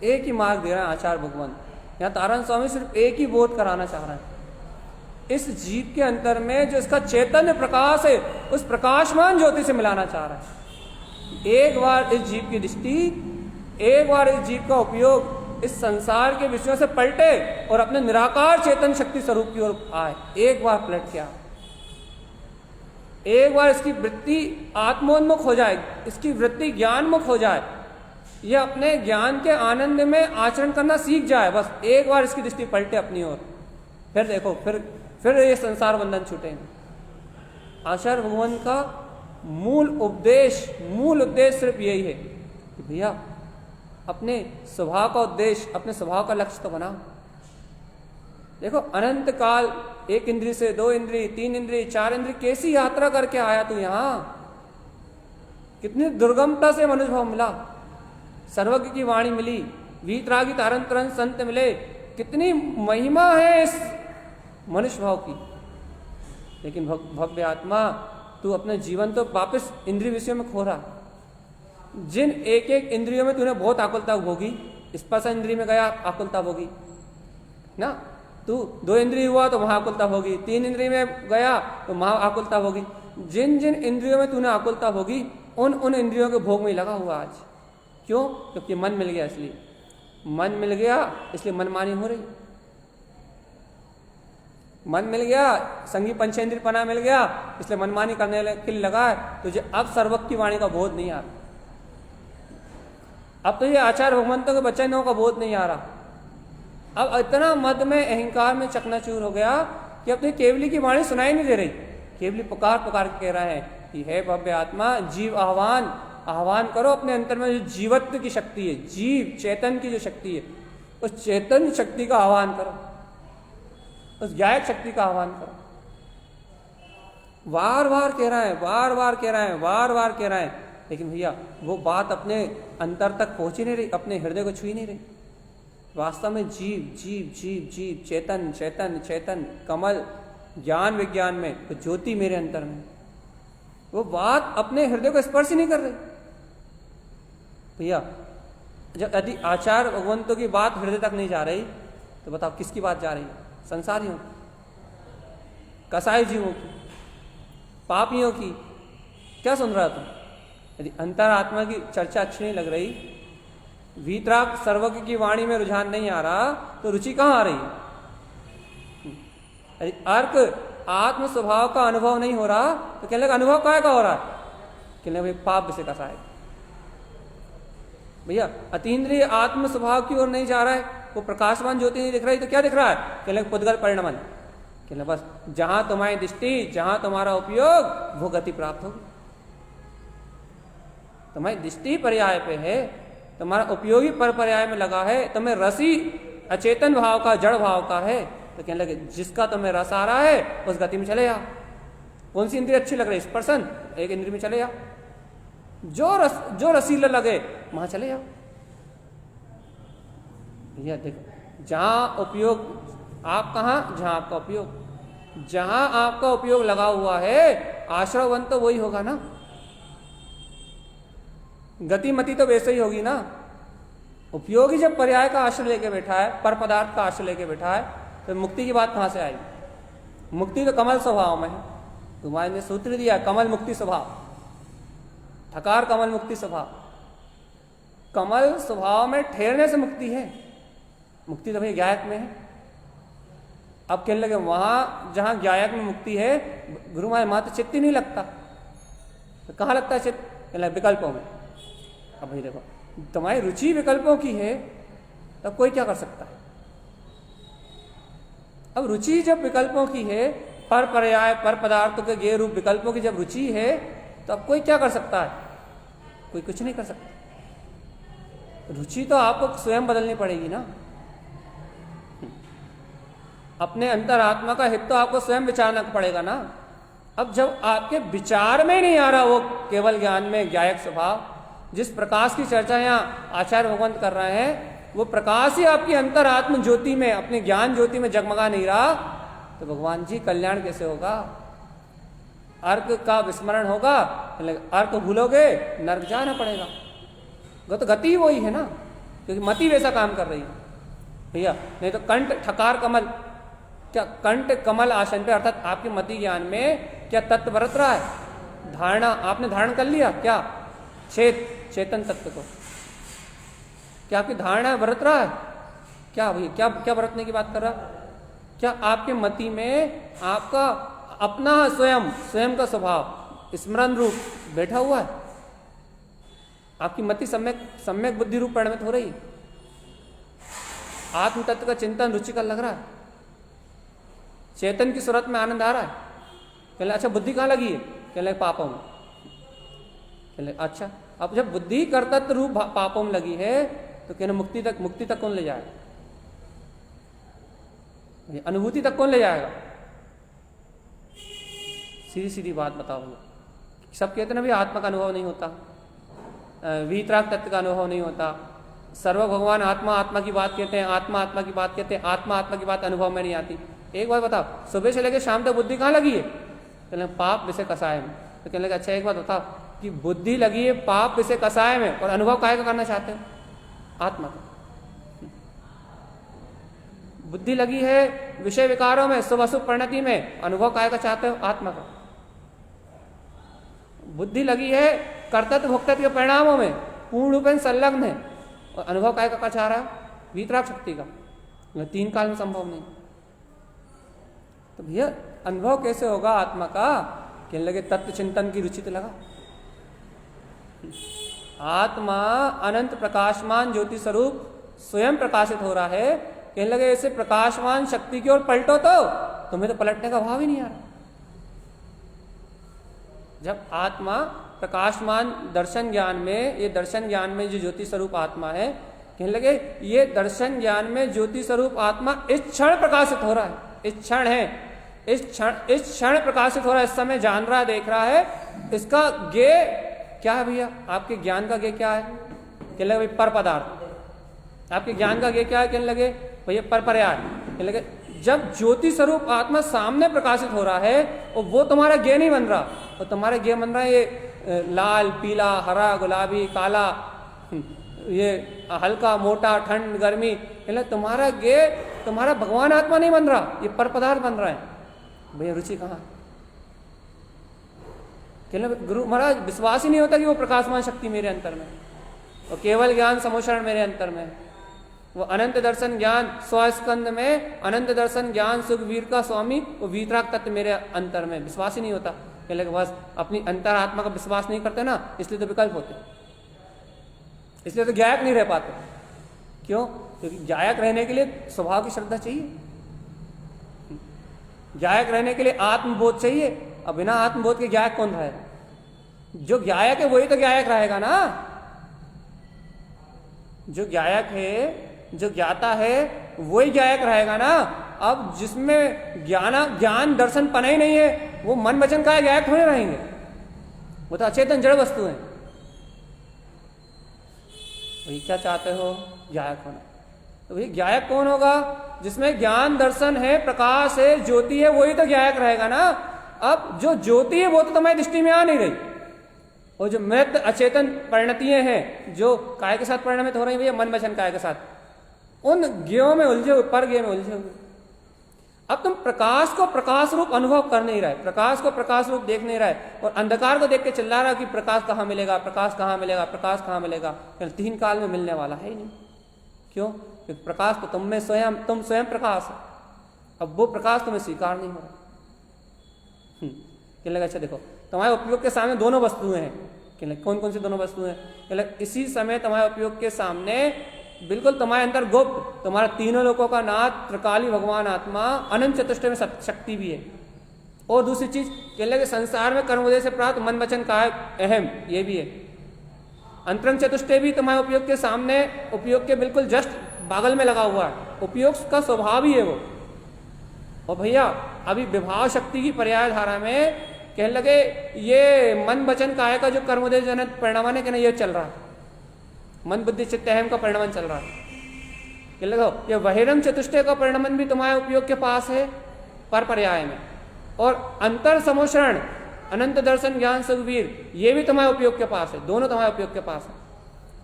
एक ही मार्ग दे रहा है आचार्य भगवान। यहाँ तारण स्वामी सिर्फ एक ही बोध कराना चाह रहे हैं। इस जीव के अंतर में जो इसका चैतन्य प्रकाश है, उस प्रकाशमान ज्योति से मिलाना चाह रहा है। एक बार इस जीव की दृष्टि एक बार इस जीव का उपयोग इस संसार के विषयों से पलटे और अपने निराकार चेतन शक्ति स्वरूप की ओर आए, एक बार पलट के आए, एक बार इसकी वृत्ति आत्मोन्मुख हो जाए, इसकी वृत्ति ज्ञानमुख हो जाए, ये अपने ज्ञान के आनंद में आचरण करना सीख जाए, बस एक बार इसकी दृष्टि पलटे अपनी ओर, फिर देखो फिर ये संसार बंधन छूटेंगे। आचार्य भगवान का मूल उद्देश्य सिर्फ यही है कि भैया अपने स्वभाव का उद्देश्य, अपने स्वभाव का लक्ष्य तो बनाओ। देखो अनंत काल एक इंद्रिय से 2 इंद्रिय, 3 इंद्रिय, 4 इंद्रिय, कैसी यात्रा करके आया तू यहां, कितनी दुर्गमता से मनुष्य मिला, सर्वज्ञ की वाणी मिली, वीतरागी तारण तरन संत मिले, कितनी महिमा है इस मनुष्य भाव की। लेकिन भव्य आत्मा तू अपने जीवन तो वापस इंद्रिय विषयों में खो रहा। जिन एक एक इंद्रियों में तूने बहुत आकुलता भोगी, स्पर्श इंद्रिय में गया आकुलता भोगी ना, तू 2 इंद्रिय हुआ तो वहां आकुलता होगी, 3 इंद्रिय में गया तो वहां आकुलता होगी। जिन जिन इंद्रियों में तूने आकुलता होगी उन इंद्रियों के भोग में ही लगा हुआ आज। क्यों? क्योंकि मन मिल गया, इसलिए मन मिल गया, इसलिए मनमानी हो रही। मन मिल गया, संगी पंचेंद्रिय पना मिल गया, इसलिए मनमानी करने के लिए लगा है। तुझे अब सर्वज्ञ की वाणी का बोध नहीं आ रहा, अब तो ये आचार्य भगवंतों के वचनों का बोध नहीं आ रहा। अब इतना मद में अहंकार में चकनाचूर हो गया कि अपनी केवली की वाणी सुनाई नहीं दे रही। केवली पुकार पुकार के कह रहा है कि हे भव्य आत्मा, जीव आह्वान करो अपने अंतर में जो जीवत्व की शक्ति है, जीव चेतन की जो शक्ति है, उस चेतन शक्ति का आह्वान करो, उस गायक शक्ति का आह्वान करो। बार बार कह रहा है, बार बार कह रहा है, बार बार कह रहा है, लेकिन भैया वो बात अपने अंतर तक पहुंच ही नहीं रही, अपने हृदय को छू ही नहीं रही। वास्तव में जीव जीव जीव जीव चेतन चेतन चेतन कमल ज्ञान विज्ञान में तो ज्योति मेरे अंतर में, वो बात अपने हृदय को स्पर्श ही नहीं कर रही। भैया जब यदि आचार्य भगवंतों की बात हृदय तक नहीं जा रही तो बताओ किसकी बात जा रही है? संसारियों की, कसाई जीवों की, पापियों की। क्या सुन रहा तुम? यदि अंतरात्मा की चर्चा अच्छी नहीं लग रही, वीतराग सर्वज्ञ की वाणी में रुझान नहीं आ रहा, तो रुचि कहां आ रही है? यदि अर्क आत्म स्वभाव का अनुभव नहीं हो रहा तो कहने लगा अनुभव काय का हो रहा है? कहने लगे पाप विषय का सहायक। भैया अतीन्द्रिय आत्म स्वभाव की ओर नहीं जा रहा है, वो प्रकाशवान ज्योति नहीं दिख रही, तो क्या दिख रहा है? कहने लगे पुद्गल परिणमन। कहने बस जहां तुम्हारी दृष्टि, जहां तुम्हारा उपयोग, वो गति प्राप्त होगी। तुम्हारी दृष्टि पर्याय पे है, तुम्हारा उपयोगी पर पर्याय में लगा है, तुम्हें रसी अचेतन भाव का, जड़ भाव का है, तो कहने लगे जिसका तुम्हें रस आ रहा है उस गति में चले जा। कौन सी इंद्रिय अच्छी लग रही है? स्पर्शन, एक इंद्रिय में चले जा। जो रसीला लगे वहां चले जाओ। भैया देखो जहां उपयोग आप कहां, जहां आपका उपयोग, जहां आपका उपयोग लगा हुआ है आश्रयवन तो वही होगा ना, गतिमति तो वैसे ही होगी ना। उपयोगी जब पर्याय का आश्रय लेके बैठा है, पर पदार्थ का आश्रय लेके बैठा है, तो मुक्ति की बात कहां से आएगी? मुक्ति तो कमल स्वभाव में है। तुम्हारे ने सूत्र दिया कमल मुक्ति स्वभाव, ठकार कमल मुक्ति स्वभाव। कमल स्वभाव में ठहरने से मुक्ति है, मुक्ति तो भाई गायक में है। अब कहने लगे वहां जहां गायक में मुक्ति है, गुरु महाराज वहां तो चित्त ही नहीं लगता, तो कहां लगता है चित्त? कहने लगे विकल्पों में। अब भाई देखो तुम्हारी रुचि विकल्पों की है, तब कोई क्या कर सकता है? अब रुचि जब विकल्पों की है, पर पर्याय पर पदार्थों के गे रूप विकल्पों की जब रुचि है, तो अब कोई क्या कर सकता है? कोई कुछ नहीं कर सकता। रुचि तो आपको स्वयं बदलनी पड़ेगी ना। अपने अंतरात्मा का हित तो आपको स्वयं विचारना पड़ेगा ना। अब जब आपके विचार में नहीं आ रहा वो केवल ज्ञान में गायक स्वभाव, जिस प्रकाश की चर्चा यहाँ आचार्य भगवंत कर रहे हैं, वो प्रकाश ही आपकी अंतरात्म ज्योति में, अपने ज्ञान ज्योति में जगमगा नहीं रहा, तो भगवान जी कल्याण कैसे होगा? अर्क का विस्मरण होगा, अर्क भूलोगे नर्क जाना पड़ेगा। तो गति वही है ना, क्योंकि मति वैसा काम कर रही है भैया। नहीं तो कंठ ठकार कमल, क्या कंठ कमल आसन पे, अर्थात आपके मति ज्ञान में क्या तत्व बरत रहा है? धारणा आपने धारण कर लिया क्या? चेतन तत्व को। क्या आपकी धारणा है व्रत रहा है? क्या भैया, क्या क्या व्रतने की बात कर रहा? क्या आपके मति में आपका अपना स्वयं का स्वभाव स्मरण रूप बैठा हुआ है? आपकी मति सम्यक बुद्धि रूप परिणमित हो रही है? आत्म तत्व का चिंतन रुचिकर लग रहा है? चेतन की सूरत में आनंद आ रहा है? कहले अच्छा बुद्धि कहाँ लगी है? कहले पापों में। कहले अच्छा, अब जब बुद्धि कर्तृत्व रूप पापों में लगी है तो कहने मुक्ति तक कौन ले जाएगा? अनुभूति तक कौन ले जाएगा? सीधी सीधी बात बताओ। सब कहते ना भी आत्मा का अनुभव नहीं होता, वीतराग तत्व का अनुभव नहीं होता, सर्व भगवान आत्मा की बात कहते हैं, आत्मा की बात कहते हैं, आत्मा की बात अनुभव में नहीं आती। एक बात बताओ, सुबह से लेकर शाम तक बुद्धि कहाँ लगी है? कहले पाप विषय कसाय में। तो कहने लगे अच्छा एक बात बताओ कि बुद्धि लगी है पाप विषय कसाय में और अनुभव काहे का करना चाहते हो? आत्मा का। बुद्धि लगी है विषय विकारों में, शुभ अशुभ परिणति में, अनुभव काहे का चाहते हो? आत्मा का। बुद्धि लगी है कर्तव्य भोक्तव्य के परिणामों में, पूर्ण रूप से संलग्न है और अनुभव काहे का चाह रहा है? वीतराग शक्ति का। यह तीन काल में संभव नहीं। तो भैया अनुभव कैसे होगा आत्मा का? कहने लगे तत्व चिंतन की रुचि तो लगा। आत्मा अनंत प्रकाशमान ज्योति स्वरूप स्वयं प्रकाशित हो रहा है। कहने लगे ऐसे प्रकाशमान शक्ति की ओर पलटो तो तुम्हें तो पलटने का भाव ही नहीं आ रहा। जब आत्मा प्रकाशमान दर्शन ज्ञान में, ये दर्शन ज्ञान में जो ज्योति स्वरूप आत्मा है, कहने लगे ये दर्शन ज्ञान में ज्योति स्वरूप आत्मा इस क्षण प्रकाशित हो रहा है। इस क्षण है, इस क्षण प्रकाशित हो रहा है, इस समय जान रहा है, देख रहा है। इसका ज्ञ क्या है भैया? आपके ज्ञान का ज्ञ क्या है? कहने लगे पर पदार्थ। आपके ज्ञान का ज्ञ क्या है? कहने लगे भैया पर पर्याय। कहने लगे जब ज्योति स्वरूप आत्मा सामने प्रकाशित हो रहा है और वो तुम्हारा ज्ञ नहीं बन रहा, और तुम्हारा ज्ञ बन रहा है ये लाल पीला हरा गुलाबी काला, ये हल्का मोटा ठंड गर्मी। कहले तुम्हारा ज्ञ तुम्हारा भगवान आत्मा नहीं बन रहा, ये पर पदार्थ बन रहा है। भैया रुचि कहाँ? कहले गुरु महाराज विश्वास ही नहीं होता कि वो प्रकाशमान शक्ति मेरे अंतर में, और केवल ज्ञान समोषण मेरे अंतर में, वो अनंत दर्शन ज्ञान स्वस्कंद में अनंत दर्शन ज्ञान सुखवीर का स्वामी, वो वीतराग तत्व मेरे अंतर में। विश्वास ही नहीं होता। कहले बस अपनी अंतर आत्मा का विश्वास नहीं करते ना, इसलिए तो विकल्प होते, इसलिए तो ज्ञायक नहीं रह पाते। क्यों? क्योंकि ज्ञायक रहने के लिए स्वभाव की श्रद्धा चाहिए, ज्ञायक रहने के लिए आत्मबोध चाहिए। अब बिना आत्मबोध के ज्ञायक कौन रहेगा? जो ज्ञायक है वही तो ज्ञायक रहेगा ना। जो ज्ञायक है, जो ज्ञाता है वही ज्ञायक रहेगा ना। अब जिसमें ज्ञान दर्शन पना ही नहीं है, वो मन वचन का ज्ञायक थोड़े रहेंगे, वो तो अचेतन जड़ वस्तु है। वही क्या चाहते हो? ज्ञायक होना। तो भाई ज्ञायक कौन होगा? जिसमें ज्ञान दर्शन है, प्रकाश है, ज्योति है, वही तो ज्ञायक रहेगा ना। अब जो ज्योति है वो तो तुम्हारी दृष्टि में आ नहीं रही, और जो मृत अचेतन परिणतियां हैं जो काय के साथ परिणमित हो रही है, मन वचन काय के साथ, उन ज्ञों में उलझे हुए, पर ज्ञ में उलझे हुए। अब तुम प्रकाश को प्रकाश रूप अनुभव कर नहीं रहे, प्रकाश को प्रकाश रूप देख नहीं रहे, और अंधकार को देख के चिल्ला रहा कि प्रकाश कहाँ मिलेगा, प्रकाश कहाँ मिलेगा, प्रकाश कहाँ मिलेगा। तीन काल में मिलने वाला है ही नहीं। क्यों? क्योंकि प्रकाश तो तुम में स्वयं, तुम स्वयं प्रकाश है। अब वो प्रकाश तुम्हें स्वीकार नहीं हो रहा। कहने लगा अच्छा देखो तुम्हारे उपयोग के सामने दोनों वस्तुएं हैं। कहने लगे कौन कौन सी दोनों वस्तुएं? कहने लगे इसी समय तुम्हारे उपयोग के सामने बिल्कुल तुम्हारे अंदर गुप्त, तुम्हारा तीनों लोकों का नाथ त्रिकाली भगवान आत्मा अनंत चतुष्टय में शक्ति भी है। और दूसरी चीज कहने लगे संसार में कर्मोदय से प्राप्त मन वचन का अहम, ये भी है। अंतरंग चतुष्टय भी तुम्हारे उपयोग के सामने, उपयोग के बिल्कुल जस्ट बागल में लगा हुआ है। उपयोग का स्वभाव ही है वो। और भैया अभी विभाव शक्ति की पर्याय धारा में कहने लगे ये मन वचन काय का जो कर्मोदय जनक परिणामन है, कहना ये चल रहा है, मन बुद्धि चित्त अहम का परिणामन चल रहा है। कहने लगा ये बहिरंग चतुष्टय का परिणामन भी तुम्हारे उपयोग के पास है पर पर्याय में, और अंतर समोषण अनंत दर्शन ज्ञान सुखवीर ये भी तुम्हारे उपयोग के पास है, दोनों तुम्हारे उपयोग के पास है।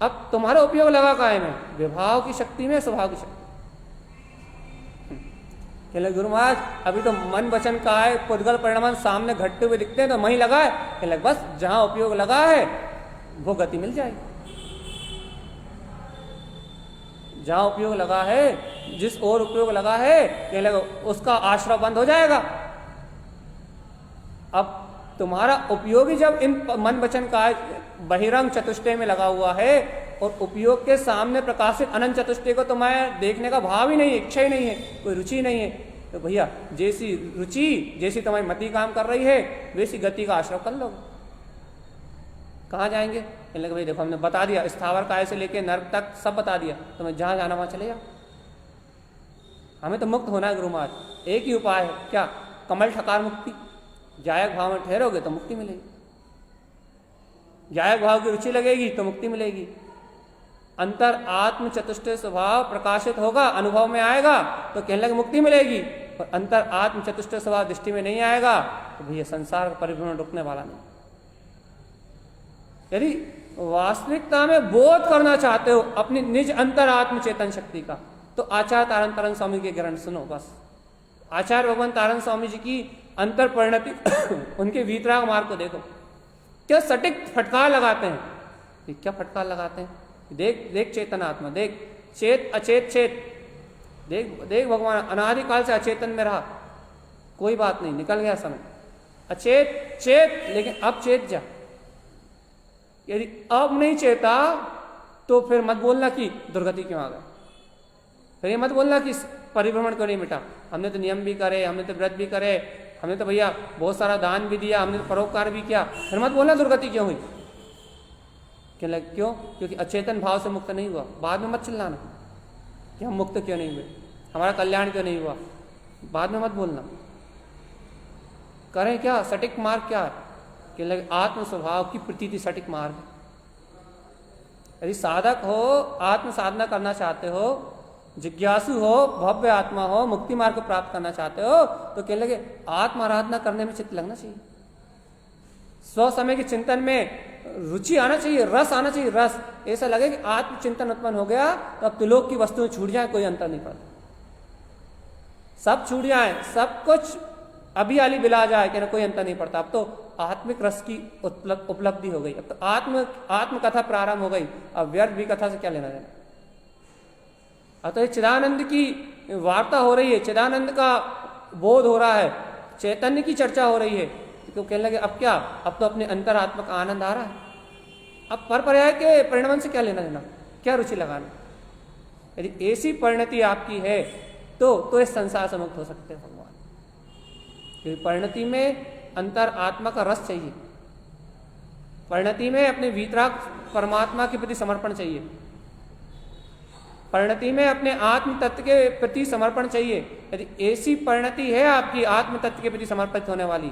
अब तुम्हारा उपयोग लगा कायम है विभाव की शक्ति में, स्वभाव की शक्ति। कहले गुरु महाराज अभी तो मन वचन का है पुद्गल परिणाम सामने घटते हुए दिखते हैं, तो वहीं लगा है। कहले बस जहां उपयोग लगा है वो गति मिल जाएगी। जहाँ उपयोग लगा है, जिस ओर उपयोग लगा है, कहने लगा उसका आश्रय बंद हो जाएगा। अब तुम्हारा उपयोगी जब इन मन वचन का बहिरंग चतुष्टय में लगा हुआ है और उपयोग के सामने प्रकाशित अनंत चतुष्टय को तुम्हें देखने का भाव ही नहीं है, इच्छा ही नहीं है, कोई रुचि नहीं है, तो भैया जैसी रुचि, जैसी तुम्हारी मति काम कर रही है, वैसी गति का आश्रय कर लो। कहाँ जाएंगे? कहने लगे भाई देखो हमने बता दिया, स्थावर काय से लेके नर्क तक सब बता दिया, तुम्हें जहाँ जाना वहाँ चले जाओ। हमें तो मुक्त होना है गुरु महाराज। एक ही उपाय है, क्या? कमल ठकार मुक्ति। जायक भाव में ठहरोगे तो मुक्ति मिलेगी, जायक भाव की रुचि लगेगी तो मुक्ति मिलेगी। अंतर आत्म चतुष्टय स्वभाव प्रकाशित होगा, अनुभव में आएगा तो कहने लगे मुक्ति मिलेगी, और अंतर आत्म चतुष्टय स्वभाव दृष्टि में नहीं आएगा तो भैया संसार का परिभ्रमण रुकने वाला नहीं। यदि वास्तविकता में बोध करना चाहते हो अपनी निज अंतर आत्म चेतन शक्ति का, तो आचार्य तारण तरन स्वामी के ग्रंथ सुनो बस। आचार्य भगवान तारण स्वामी जी की अंतर परिणति उनके वीतराग मार्ग को देखो, क्या सटीक फटकार लगाते हैं। ये क्या फटकार लगाते हैं? देख देख चेतन आत्मा, देख चेत अचेत चेत, देख देख भगवान अनादिकाल से अचेतन में रहा, कोई बात नहीं, निकल गया समय। अचेत चेत, लेकिन अब चेत जा। यदि अब नहीं चेता तो फिर मत बोलना कि दुर्गति क्यों आ गई, फिर ये मत बोलना कि परिभ्रमण क्यों नहीं मिटा। हमने तो नियम भी करे, हमने तो व्रत भी करे, हमने तो भैया बहुत सारा दान भी दिया, हमने तो परोपकार भी किया, फिर मत बोलना दुर्गति क्यों हुई। क्यों? क्योंकि अचेतन भाव से मुक्त नहीं हुआ। बाद में मत चिल्लाना कि हम मुक्त क्यों नहीं हुए, हमारा कल्याण क्यों नहीं हुआ, बाद में मत बोलना। करें क्या? सटीक मार्ग क्या है? कि लगे आत्म स्वभाव की प्रतीति सटीक मार्ग। यदि साधक हो, आत्म साधना करना चाहते हो, जिज्ञासु हो, भव्य आत्मा हो, मुक्ति मार्ग को प्राप्त करना चाहते हो, तो कह लगे आत्म आराधना करने में चित्त लगना चाहिए, स्व समय के चिंतन में रुचि आना चाहिए, रस आना चाहिए, रस। ऐसा लगे कि आत्म चिंतन उत्पन्न हो गया तो अब त्रिलोक की वस्तुएं छूट जाए, कोई अंतर नहीं पड़ता, सब छूट जाए, सब कुछ अभी आली बिला जाए, कहना कोई अंतर नहीं पड़ता। अब तो आत्मिक रस की उपलब्धि हो गई, अब तो आत्म कथा प्रारंभ हो गई, अब व्यर्थ भी कथा से क्या लेना देना। अब तो ये चिदानंद की वार्ता हो रही है, चिदानंद का बोध हो रहा है, चैतन्य की चर्चा हो रही है, तो कहने लगे अब क्या, अब तो अपने अंतरात्मा का आनंद आ रहा है, अब पर पर्याय के परिणमन से क्या लेना देना, क्या रुचि लगाना। यदि ऐसी परिणति आपकी है तो इस संसार से मुक्त हो सकते हैं भगवान। क्योंकि परिणति में अंतर आत्मा का रस चाहिए, परिणति में अपने वीतराग परमात्मा के प्रति समर्पण चाहिए, परिणति में अपने आत्म तत्व के प्रति समर्पण चाहिए। यदि ऐसी परिणति है आपकी आत्म तत्व के प्रति समर्पित होने वाली,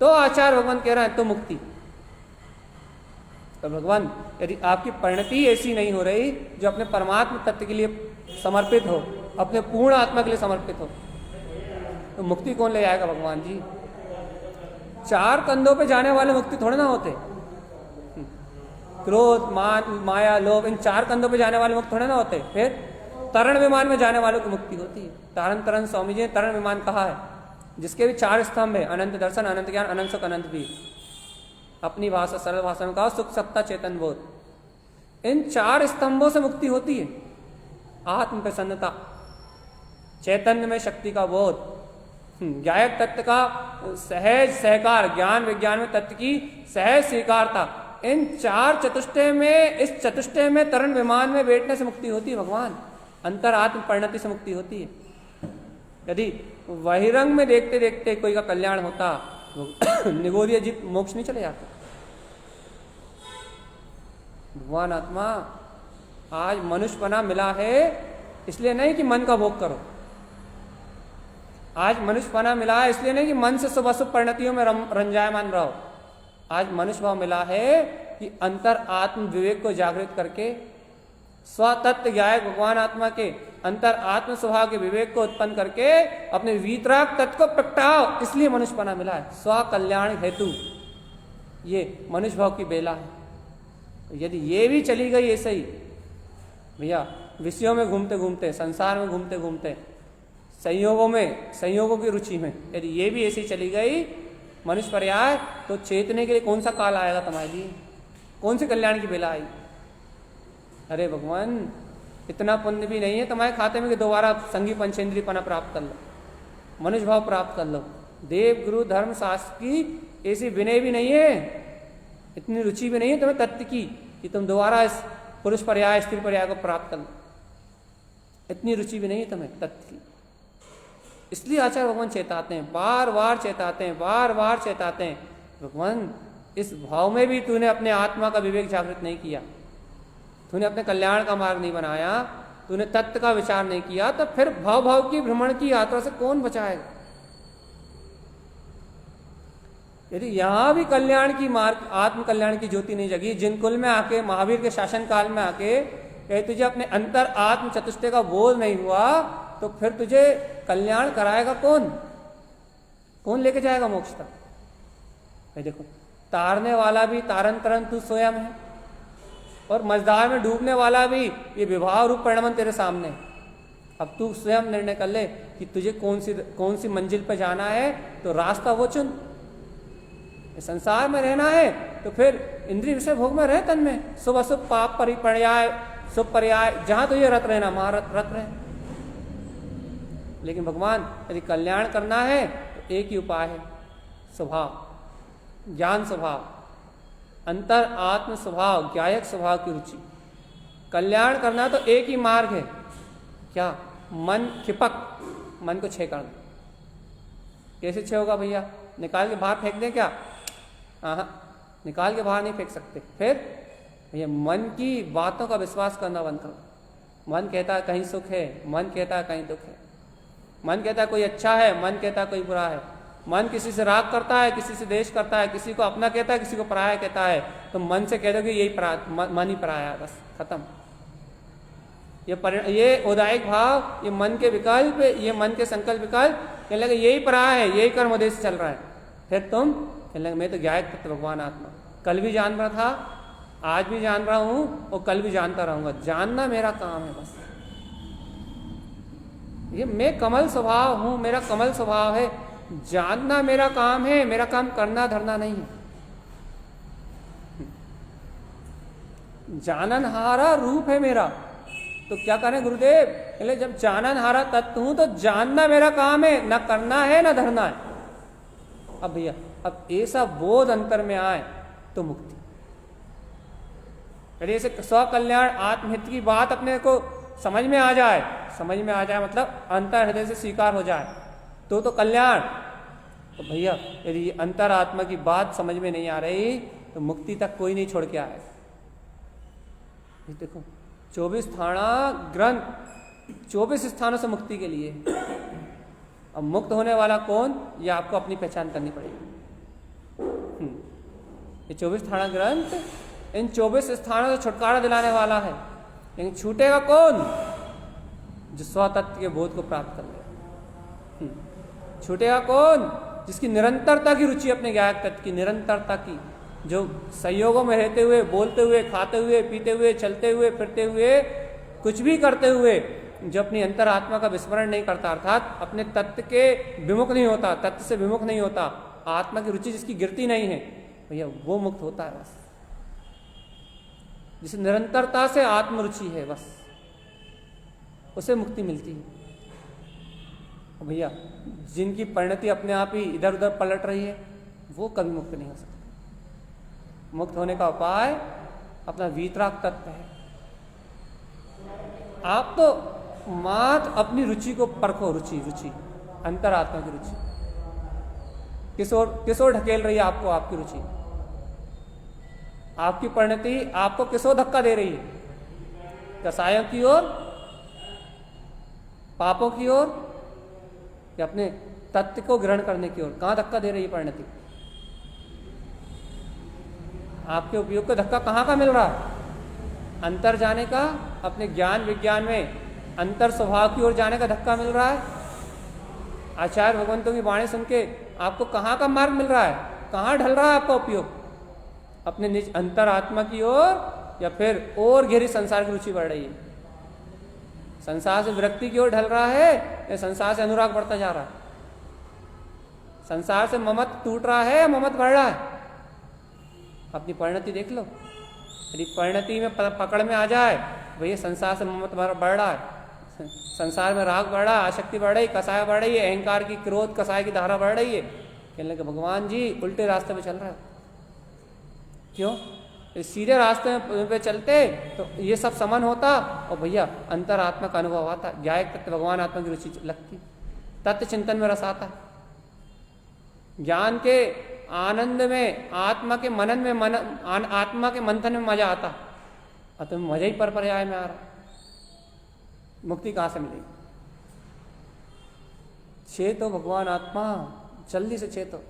तो आचार्य भगवान कह रहे हैं तो मुक्ति। तो भगवान यदि आपकी परिणति ऐसी नहीं हो रही जो अपने परमात्म तत्व के लिए समर्पित हो, अपने पूर्ण आत्मा के लिए समर्पित हो, तो मुक्ति कौन ले आएगा भगवान जी। चार कंधों पे जाने वाले मुक्ति थोड़े ना होते, क्रोध मान माया लोभ, इन चार कंधों पे जाने वाले मुक्त थोड़े ना होते। फिर तरण विमान में जाने वालों की मुक्ति होती है। तारण तरन स्वामी जी ने तरण विमान कहा है, जिसके भी चार स्तंभ है, अनंत दर्शन, अनंत ज्ञान, अनंत सुख, अनंत भी। अपनी भाषा सरल भाषा में कहा सुख सत्ता चेतन बोध। इन चार स्तंभों से मुक्ति होती है। आत्म प्रसन्नता, चैतन्य में शक्ति का बोध, ज्ञायक तत्व का सहज सहकार, ज्ञान विज्ञान में तत्व की सहज स्वीकारता, इन चार चतुष्टय में, इस चतुष्टय में तरण विमान में बैठने से मुक्ति होती है भगवान। अंतर आत्म परिणति से मुक्ति होती है। यदि बहिरंग में देखते देखते कोई का कल्याण होता, निगोरिया जी मोक्ष नहीं चले जाते। भगवान आत्मा आज मनुष्यपना मिला है, इसलिए नहीं कि मन का भोग करो। आज मनुष्यपना मिला है इसलिए नहीं कि मन से शुभ अशुभ परिणतियों में रंजायमान रहो। आज मनुष्य भाव मिला है कि अंतर आत्म विवेक को जागृत करके स्वतत्व ज्ञायक भगवान आत्मा के अंतर आत्म स्वभाव के विवेक को उत्पन्न करके अपने वीतराग तत्व को प्रगटाओ, इसलिए मनुष्यपना मिला है। स्व कल्याण हेतु ये मनुष्य भाव की बेला है। यदि ये भी चली गई ऐसे ही भैया, विषयों में घूमते घूमते, संसार में घूमते घूमते, संयोगों की रुचि में, यदि ये भी ऐसी चली गई मनुष्य पर्याय, तो चेतने के लिए कौन सा काल आएगा तुम्हारे लिए, कौन से कल्याण की बेला आई। अरे भगवान इतना पुण्य भी नहीं है तुम्हारे खाते में कि दोबारा संगी पंचेंद्रीयपना प्राप्त कर लो, मनुष्य भाव प्राप्त कर लो। देव गुरु धर्म शास्त्र की ऐसी विनय भी नहीं है, इतनी रुचि भी नहीं है तुम्हें तत्व की कि तुम दोबारा इस पुरुष पर्याय स्त्री पर्याय को प्राप्त कर लो, इतनी रुचि भी नहीं है तुम्हें तत्व की। इसलिए आचार्य भगवान चेताते हैं, बार बार चेताते हैं, बार बार चेताते हैं, भगवान इस भाव में भी तूने अपने आत्मा का विवेक जागृत नहीं किया, तूने अपने कल्याण का मार्ग नहीं बनाया, तूने तत्व का विचार नहीं किया, तो फिर भाव भाव की भ्रमण की यात्रा से कौन बचाएगा। यदि यहां भी कल्याण की मार्ग, आत्म कल्याण की ज्योति नहीं जगी, जिन कुल में आके महावीर के शासन काल में आके कहे तुझे अपने अंतर आत्म चतुष्टय का बोध नहीं हुआ, तो फिर तुझे कल्याण कराएगा कौन, कौन लेके जाएगा मोक्ष तक। भाई देखो, तारने वाला भी तारन तरन तू स्वयं है, और मझधार में डूबने वाला भी ये विवाह रूप परिणमन तेरे सामने। अब तू स्वयं निर्णय कर ले कि तुझे कौन सी मंजिल पर जाना है, तो रास्ता वो चुन। संसार में रहना है तो फिर इंद्रिय विषय भोग में रह, तन में शुभ अशुभ पाप परिपर्याय शुभ पर्याय, जहां तुझे रत रहना वहां रत रहे। लेकिन भगवान यदि कल्याण करना है तो एक ही उपाय है, स्वभाव, ज्ञान स्वभाव, अंतर आत्म स्वभाव, ज्ञायक स्वभाव की रुचि। कल्याण करना तो एक ही मार्ग है, क्या, मन खिपक, मन को छे करना। कैसे छे होगा भैया, निकाल के बाहर फेंक दें क्या? हाँ, निकाल के बाहर नहीं फेंक सकते। फिर भैया मन की बातों का विश्वास करना बंद करो। मन कहता है कहीं सुख है, मन कहता है कहीं दुख है, मन कहता है कोई अच्छा है, मन कहता है कोई बुरा है, मन किसी से राग करता है, किसी से द्वेष करता है, किसी को अपना कहता है, किसी को पराया कहता है, तो मन से कह दो कि यही मन ही पराया है, बस खत्म। ये उदायिक भाव, ये मन के विकल्प, ये मन के संकल्प विकल्प कहने लगे यही पराया है, यही कर्म उद्देश्य से चल रहा है। फिर तुम कहने लगे मैं तो ज्ञायक तत्व भगवान आत्मा, कल भी जान रहा था, आज भी जान रहा हूं और कल भी जानता रहूंगा। जानना मेरा काम है बस। ये मैं कमल स्वभाव हूं, मेरा कमल स्वभाव है, जानना मेरा काम है, मेरा काम करना धरना नहीं है। जाननहारा रूप है मेरा, तो क्या करें गुरुदेव? पहले जब जाननहारा तत्व हूं तो जानना मेरा काम है, ना करना है ना धरना है। अब भैया अब ऐसा बोध अंतर में आए तो मुक्ति। यदि ऐसे स्वकल्याण आत्महित की बात अपने को समझ में आ जाए, समझ में आ जाए मतलब अंतर हृदय से स्वीकार हो जाए तो कल्याण। तो भैया यदि अंतर आत्मा की बात समझ में नहीं आ रही तो मुक्ति तक कोई नहीं छोड़ के आएगा। देखो 24 थाना ग्रंथ 24 स्थानों से मुक्ति के लिए। अब मुक्त होने वाला कौन, ये आपको अपनी पहचान करनी पड़ेगी। ये 24 थाना ग्रंथ इन 24 स्थानों से छुटकारा दिलाने वाला है, लेकिन छूटेगा कौन? जो स्वतत्व के बोध को प्राप्त कर ले। छूटेगा कौन? जिसकी निरंतरता की रुचि, अपने ज्ञायक तत्व की निरंतरता की, जो संयोगों में रहते हुए, बोलते हुए, खाते हुए, पीते हुए, चलते हुए, फिरते हुए, कुछ भी करते हुए जो अपनी अंतरात्मा का विस्मरण नहीं करता, अर्थात अपने तत्व के विमुख नहीं होता, तत्व से विमुख नहीं होता, आत्मा की रुचि जिसकी गिरती नहीं है, भैया वो मुक्त होता है बस। जिस निरंतरता से आत्मरुचि है बस उसे मुक्ति मिलती है। भैया जिनकी परिणति अपने आप ही इधर उधर पलट रही है वो कभी मुक्त नहीं हो सकते। मुक्त होने का उपाय अपना वीतराग तत्व है। आप तो मात्र अपनी रुचि को परखो, रुचि अंतरात्मा की रुचि किस ओर ढकेल रही है आपको, आपकी रुचि, आपकी परिणति आपको किस ओर धक्का दे रही है? कसायों की ओर, पापों की ओर, या अपने तत्व को ग्रहण करने की ओर? कहां धक्का दे रही है परिणति? आपके उपयोग का धक्का कहां का मिल रहा है? अंतर जाने का, अपने ज्ञान विज्ञान में अंतर स्वभाव की ओर जाने का धक्का मिल रहा है। आचार्य भगवंतों की वाणी सुन के आपको कहां का मार्ग मिल रहा है? कहां ढल रहा है आपका उपयोग? अपने निज अंतर आत्मा की ओर, या फिर और गहरी संसार की रुचि बढ़ रही है? संसार से विरक्ति की ओर ढल रहा है या संसार से अनुराग बढ़ता जा रहा है? संसार से ममत टूट रहा है या ममत बढ़ रहा है? अपनी परिणति देख लो। यदि परिणति में पकड़ में आ जाए, भैया संसार से ममत्व बढ़ रहा है, संसार में राग बढ़ रहा है, आसक्ति बढ़ रही, कसाय बढ़ रही है, अहंकार की क्रोध कसाय की धारा बढ़ रही है। कहने लगे भगवान जी उल्टे रास्ते पे चल रहे हो। क्यों? इस सीधे रास्ते पे चलते तो ये सब समन होता और भैया अंतरात्मा का अनुभव आता, ज्ञायक तत्व भगवान आत्मा की रुचि लगती, तत्व चिंतन में रस आता, ज्ञान के आनंद में, आत्मा के मनन में, आत्मा के मंथन में मजा आता। अब तुम्हें मजा ही पर पर्याय में आ रहा, मुक्ति कहाँ से मिलेगी? चेतो भगवान आत्मा, जल्दी से चेतो,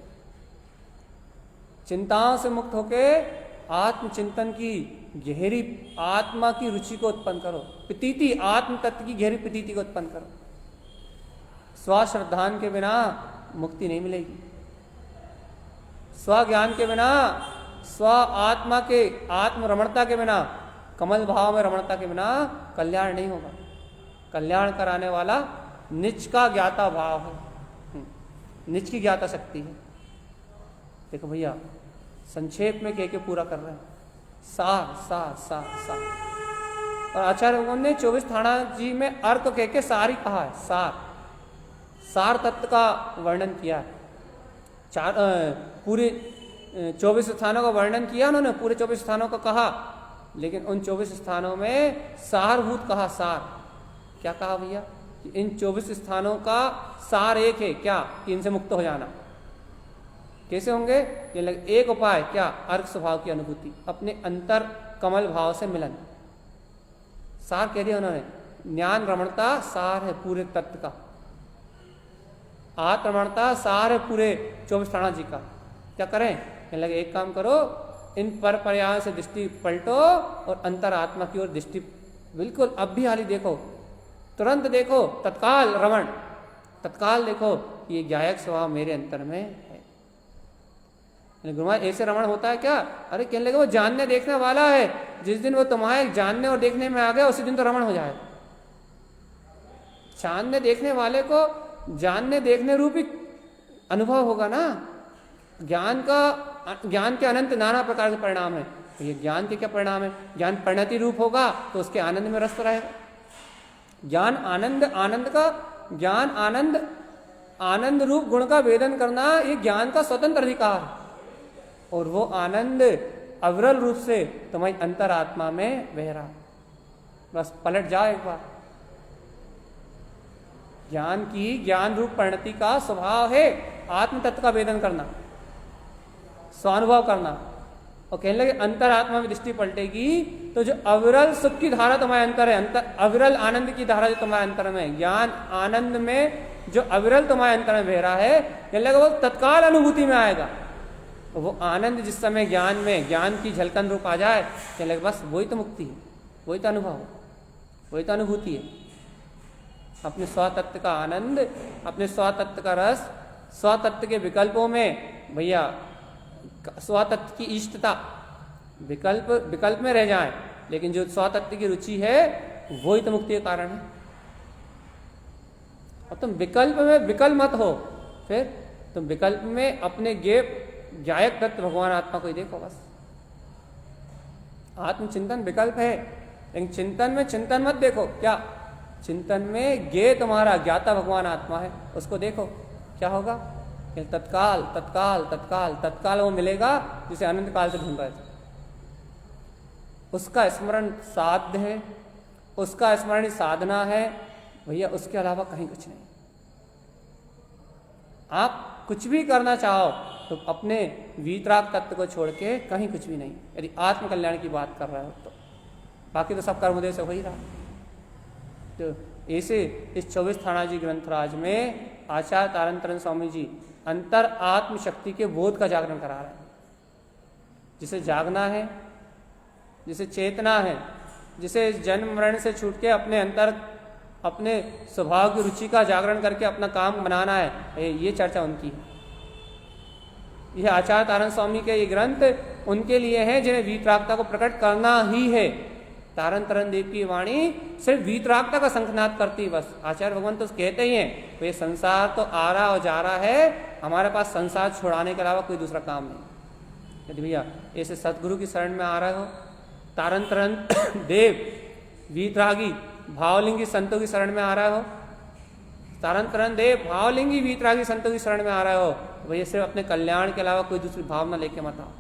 चिंताओं से मुक्त होके आत्मचिंतन की गहरी आत्मा की रुचि को उत्पन्न करो, प्रतीति, आत्म तत्व की गहरी प्रतीति को उत्पन्न करो। स्वश्रद्धान के बिना मुक्ति नहीं मिलेगी, स्वज्ञान के बिना, स्व आत्मा के आत्म रमणता के बिना, कमल भाव में रमणता के बिना कल्याण नहीं होगा। कल्याण कराने वाला निज का ज्ञाता भाव है, निज की ज्ञाता शक्ति है। देखो भैया संक्षेप में कह के पूरा कर रहे हैं, सार सार सार सार। और आचार्य भगवान ने 24 थाना जी में अर्थ कह के सार ही कहा है, सार, सार तत्व का वर्णन किया है। पूरे 24 स्थानों का वर्णन किया उन्होंने, पूरे 24 स्थानों का कहा, लेकिन उन 24 स्थानों में सारभूत कहा। सार क्या कहा भैया? कि इन 24 स्थानों का सार एक है, क्या? कि इनसे मुक्त हो जाना। कैसे होंगे? ये एक उपाय क्या? अर्क स्वभाव की अनुभूति, अपने अंतर कमल भाव से मिलन। सार कह दिया उन्होंने, ज्ञान रमणता सार है पूरे तत्व का, आत्मरमणता सार है पूरे 24 थाना जी का। क्या करें? कहने लगे एक काम करो, इन पर पर्याय से दृष्टि पलटो और अंतर आत्मा की ओर दृष्टि बिल्कुल अब भी हाली देखो, तुरंत देखो, तत्काल रमण, तत्काल देखो ये ज्ञायक स्वभाव मेरे अंतर में है। गुरुमा ऐसे रमण होता है क्या? अरे कहने लगे वो जानने देखने वाला है, जिस दिन वो तुम्हारे जानने और देखने में आ गया उसी दिन तो रमण हो जाएगा। जानने देखने वाले को जानने देखने रूपी अनुभव होगा ना। ज्ञान के अनंत नाना प्रकार के परिणाम है, तो ये ज्ञान के क्या परिणाम है? ज्ञान परिणति रूप होगा तो उसके आनंद में रस रहेगा। ज्ञान आनंद, आनंद का ज्ञान आनंद, आनंद रूप गुण का वेदन करना ये ज्ञान का स्वतंत्र अधिकार है, और वो आनंद अविरल रूप से तुम्हारी अंतरात्मा में बह रहा। बस पलट जाओ एक बार। ज्ञान की ज्ञान रूप परिणति का स्वभाव है आत्म तत्व का वेदन करना, स्वानुभव करना। और कहने लगे अंतरात्मा में दृष्टि पलटेगी तो जो अविरल सुख की धारा तुम्हारे अंतर है, अविरल आनंद की धारा जो तुम्हारे अंतर में, ज्ञान आनंद में जो अविरल तुम्हारे अंतर में बह रहा है, कहने लगे वो तत्काल अनुभूति में आएगा। वो आनंद जिस समय ज्ञान में, ज्ञान की झलकन रूप आ जाए, कहने लगे बस वही तो मुक्ति है, वही तो अनुभव है, वही तो अनुभूति है। अपने स्वतत्व का आनंद, अपने स्वतत्व का रस, स्वतत्व के विकल्पों में भैया स्वतत्व की इष्टता, विकल्प में रह जाए, लेकिन जो स्वतत्व की रुचि है वही तो मुक्ति का कारण है। और तुम विकल्प में विकल मत हो, फिर तुम विकल्प में अपने ज्ञायक तत्व भगवान आत्मा को ही देखो बस। आत्मचिंतन विकल्प है, लेकिन चिंतन में चिंतन मत देखो। क्या? चिंतन में तुम्हारा ज्ञाता भगवान आत्मा है, उसको देखो। क्या होगा? तत्काल तत्काल तत्काल तत्काल वो मिलेगा जिसे अनंत काल से ढूंढ रहे थे। उसका स्मरण साध्य है, उसका स्मरण साधना है भैया, उसके अलावा कहीं कुछ नहीं। आप कुछ भी करना चाहो तो अपने वीतराग तत्व को छोड़ के कहीं कुछ भी नहीं, यदि आत्म कल्याण की बात कर रहे हो तो। बाकी तो सब कर्मोदय से हो ही रहा। तो ऐसे इस 24 थाना जी ग्रंथराज में आचार्य तारन स्वामी जी अंतर आत्म शक्ति के बोध का जागरण करा रहे हैं। जिसे जागना है, जिसे चेतना है, जिसे जन्म मरण से छूट के अपने अंतर, अपने स्वभाव की रुचि का जागरण करके अपना काम बनाना है, ये चर्चा उनकी है। यह आचार्य तारन स्वामी के ये ग्रंथ उनके लिए हैं जिन्हें वीतरागता को प्रकट करना ही है। तारन तरन देव की वाणी सिर्फ वीतरागता का शंखनाद करती, बस। आचार्य भगवान तो कहते ही हैं तो ये संसार तो आ रहा और जा रहा है, हमारे पास संसार छुड़ाने के अलावा कोई दूसरा काम नहीं। यदि भैया ऐसे सदगुरु की शरण में आ रहे हो, तारन तरन देव वीतरागी भावलिंगी संतों की शरण में आ रहा हो, तारण तरण दे भावलिंगी वीतरागी संतों की शरण में आ रहा हो, तो भैया सिर्फ अपने कल्याण के अलावा कोई दूसरी भावना लेके मत आओ।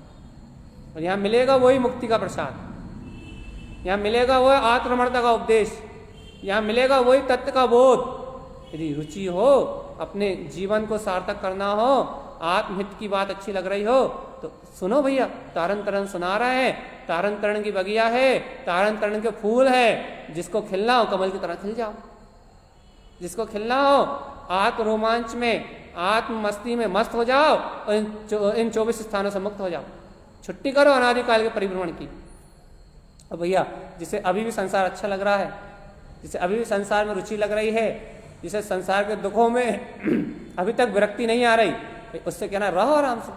और यहाँ मिलेगा वही मुक्ति का प्रसाद, यहाँ मिलेगा वही आत्मरमणता का उपदेश, यहाँ मिलेगा वही तत्व का बोध। यदि रुचि हो, अपने जीवन को सार्थक करना हो, आत्महित की बात अच्छी लग रही हो, तो सुनो भैया, तारण तरण सुना रहा है, तारण तरण की बगिया है, तारण तरण के फूल है, जिसको खिलना हो कमल की तरह खिल जाओ, जिसको खिलना हो आत्म रोमांच में, आत्म मस्ती में मस्त हो जाओ और इन 24 स्थानों से मुक्त हो जाओ, छुट्टी करो अनादिकाल के परिभ्रमण की। और भैया जिसे अभी भी संसार अच्छा लग रहा है, जिसे अभी भी संसार में रुचि लग रही है, जिसे संसार के दुखों में अभी तक विरक्ति नहीं आ रही, उससे कहना रहो आराम से,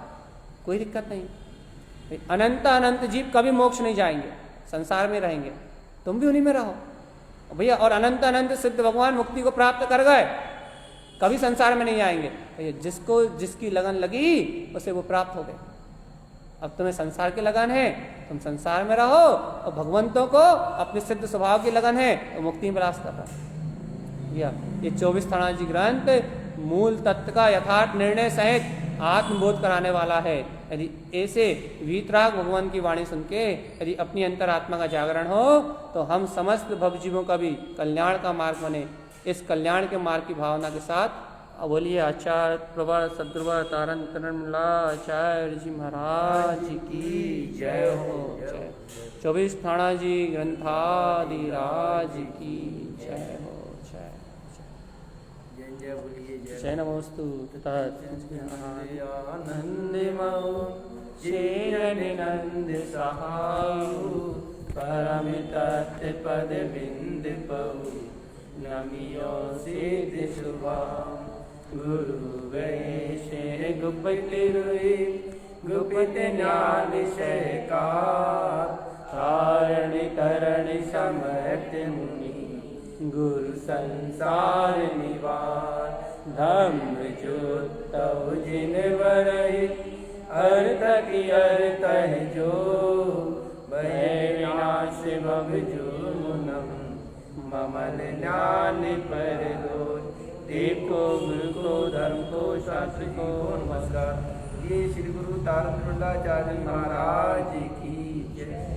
कोई दिक्कत नहीं। अनंत अनंत जीव कभी मोक्ष नहीं जाएंगे, संसार में रहेंगे, तुम भी उन्हीं में रहो भैया। और अनंत अनंत सिद्ध भगवान मुक्ति को प्राप्त कर गए, कभी संसार में नहीं आएंगे भैया। जिसको जिसकी लगन लगी उसे वो प्राप्त हो गए। अब तुम्हें संसार की लगन है, तुम संसार में रहो, और भगवंतों को अपने सिद्ध स्वभाव की लगन है, तो मुक्ति में प्रयास कर रहा है भैया। ये 24 थानाजी ग्रंथ मूल तत्व का यथार्थ निर्णय सहित आत्मबोध कराने वाला है। यदि ऐसे वीतराग भगवान की वाणी सुन के यदि अपनी अंतरात्मा का जागरण हो, तो हम समस्त भवजीवों का भी कल्याण का मार्ग बने। इस कल्याण के मार्ग की भावना के साथ बोलिए आचार्य प्रवर सदगुरुवर तारण तरण आचार्य जी महाराज की जय हो। जय 24 थानाजी ग्रंथादिराज की जय हो। जय नमोस्तु आनंदमो चेरनिनंद सहायु परम तत्व पद बिंद पहु नमियो सिद्ध शुभाम गुरु गणेश गुप्त रुई गुप्त ज्ञान सहकार तारण तरण समर्थ मुनि गुरु संसार निवार धम्म ज्योत जिन बरहि अर्थ की अर्थ जो भय विनाश भव जो मुनम ममल ज्ञान पर दो। देव को गुरु को धर्म को शास्त्र को नमस्कार। ये श्री गुरु तारण तरण महाराज की जय।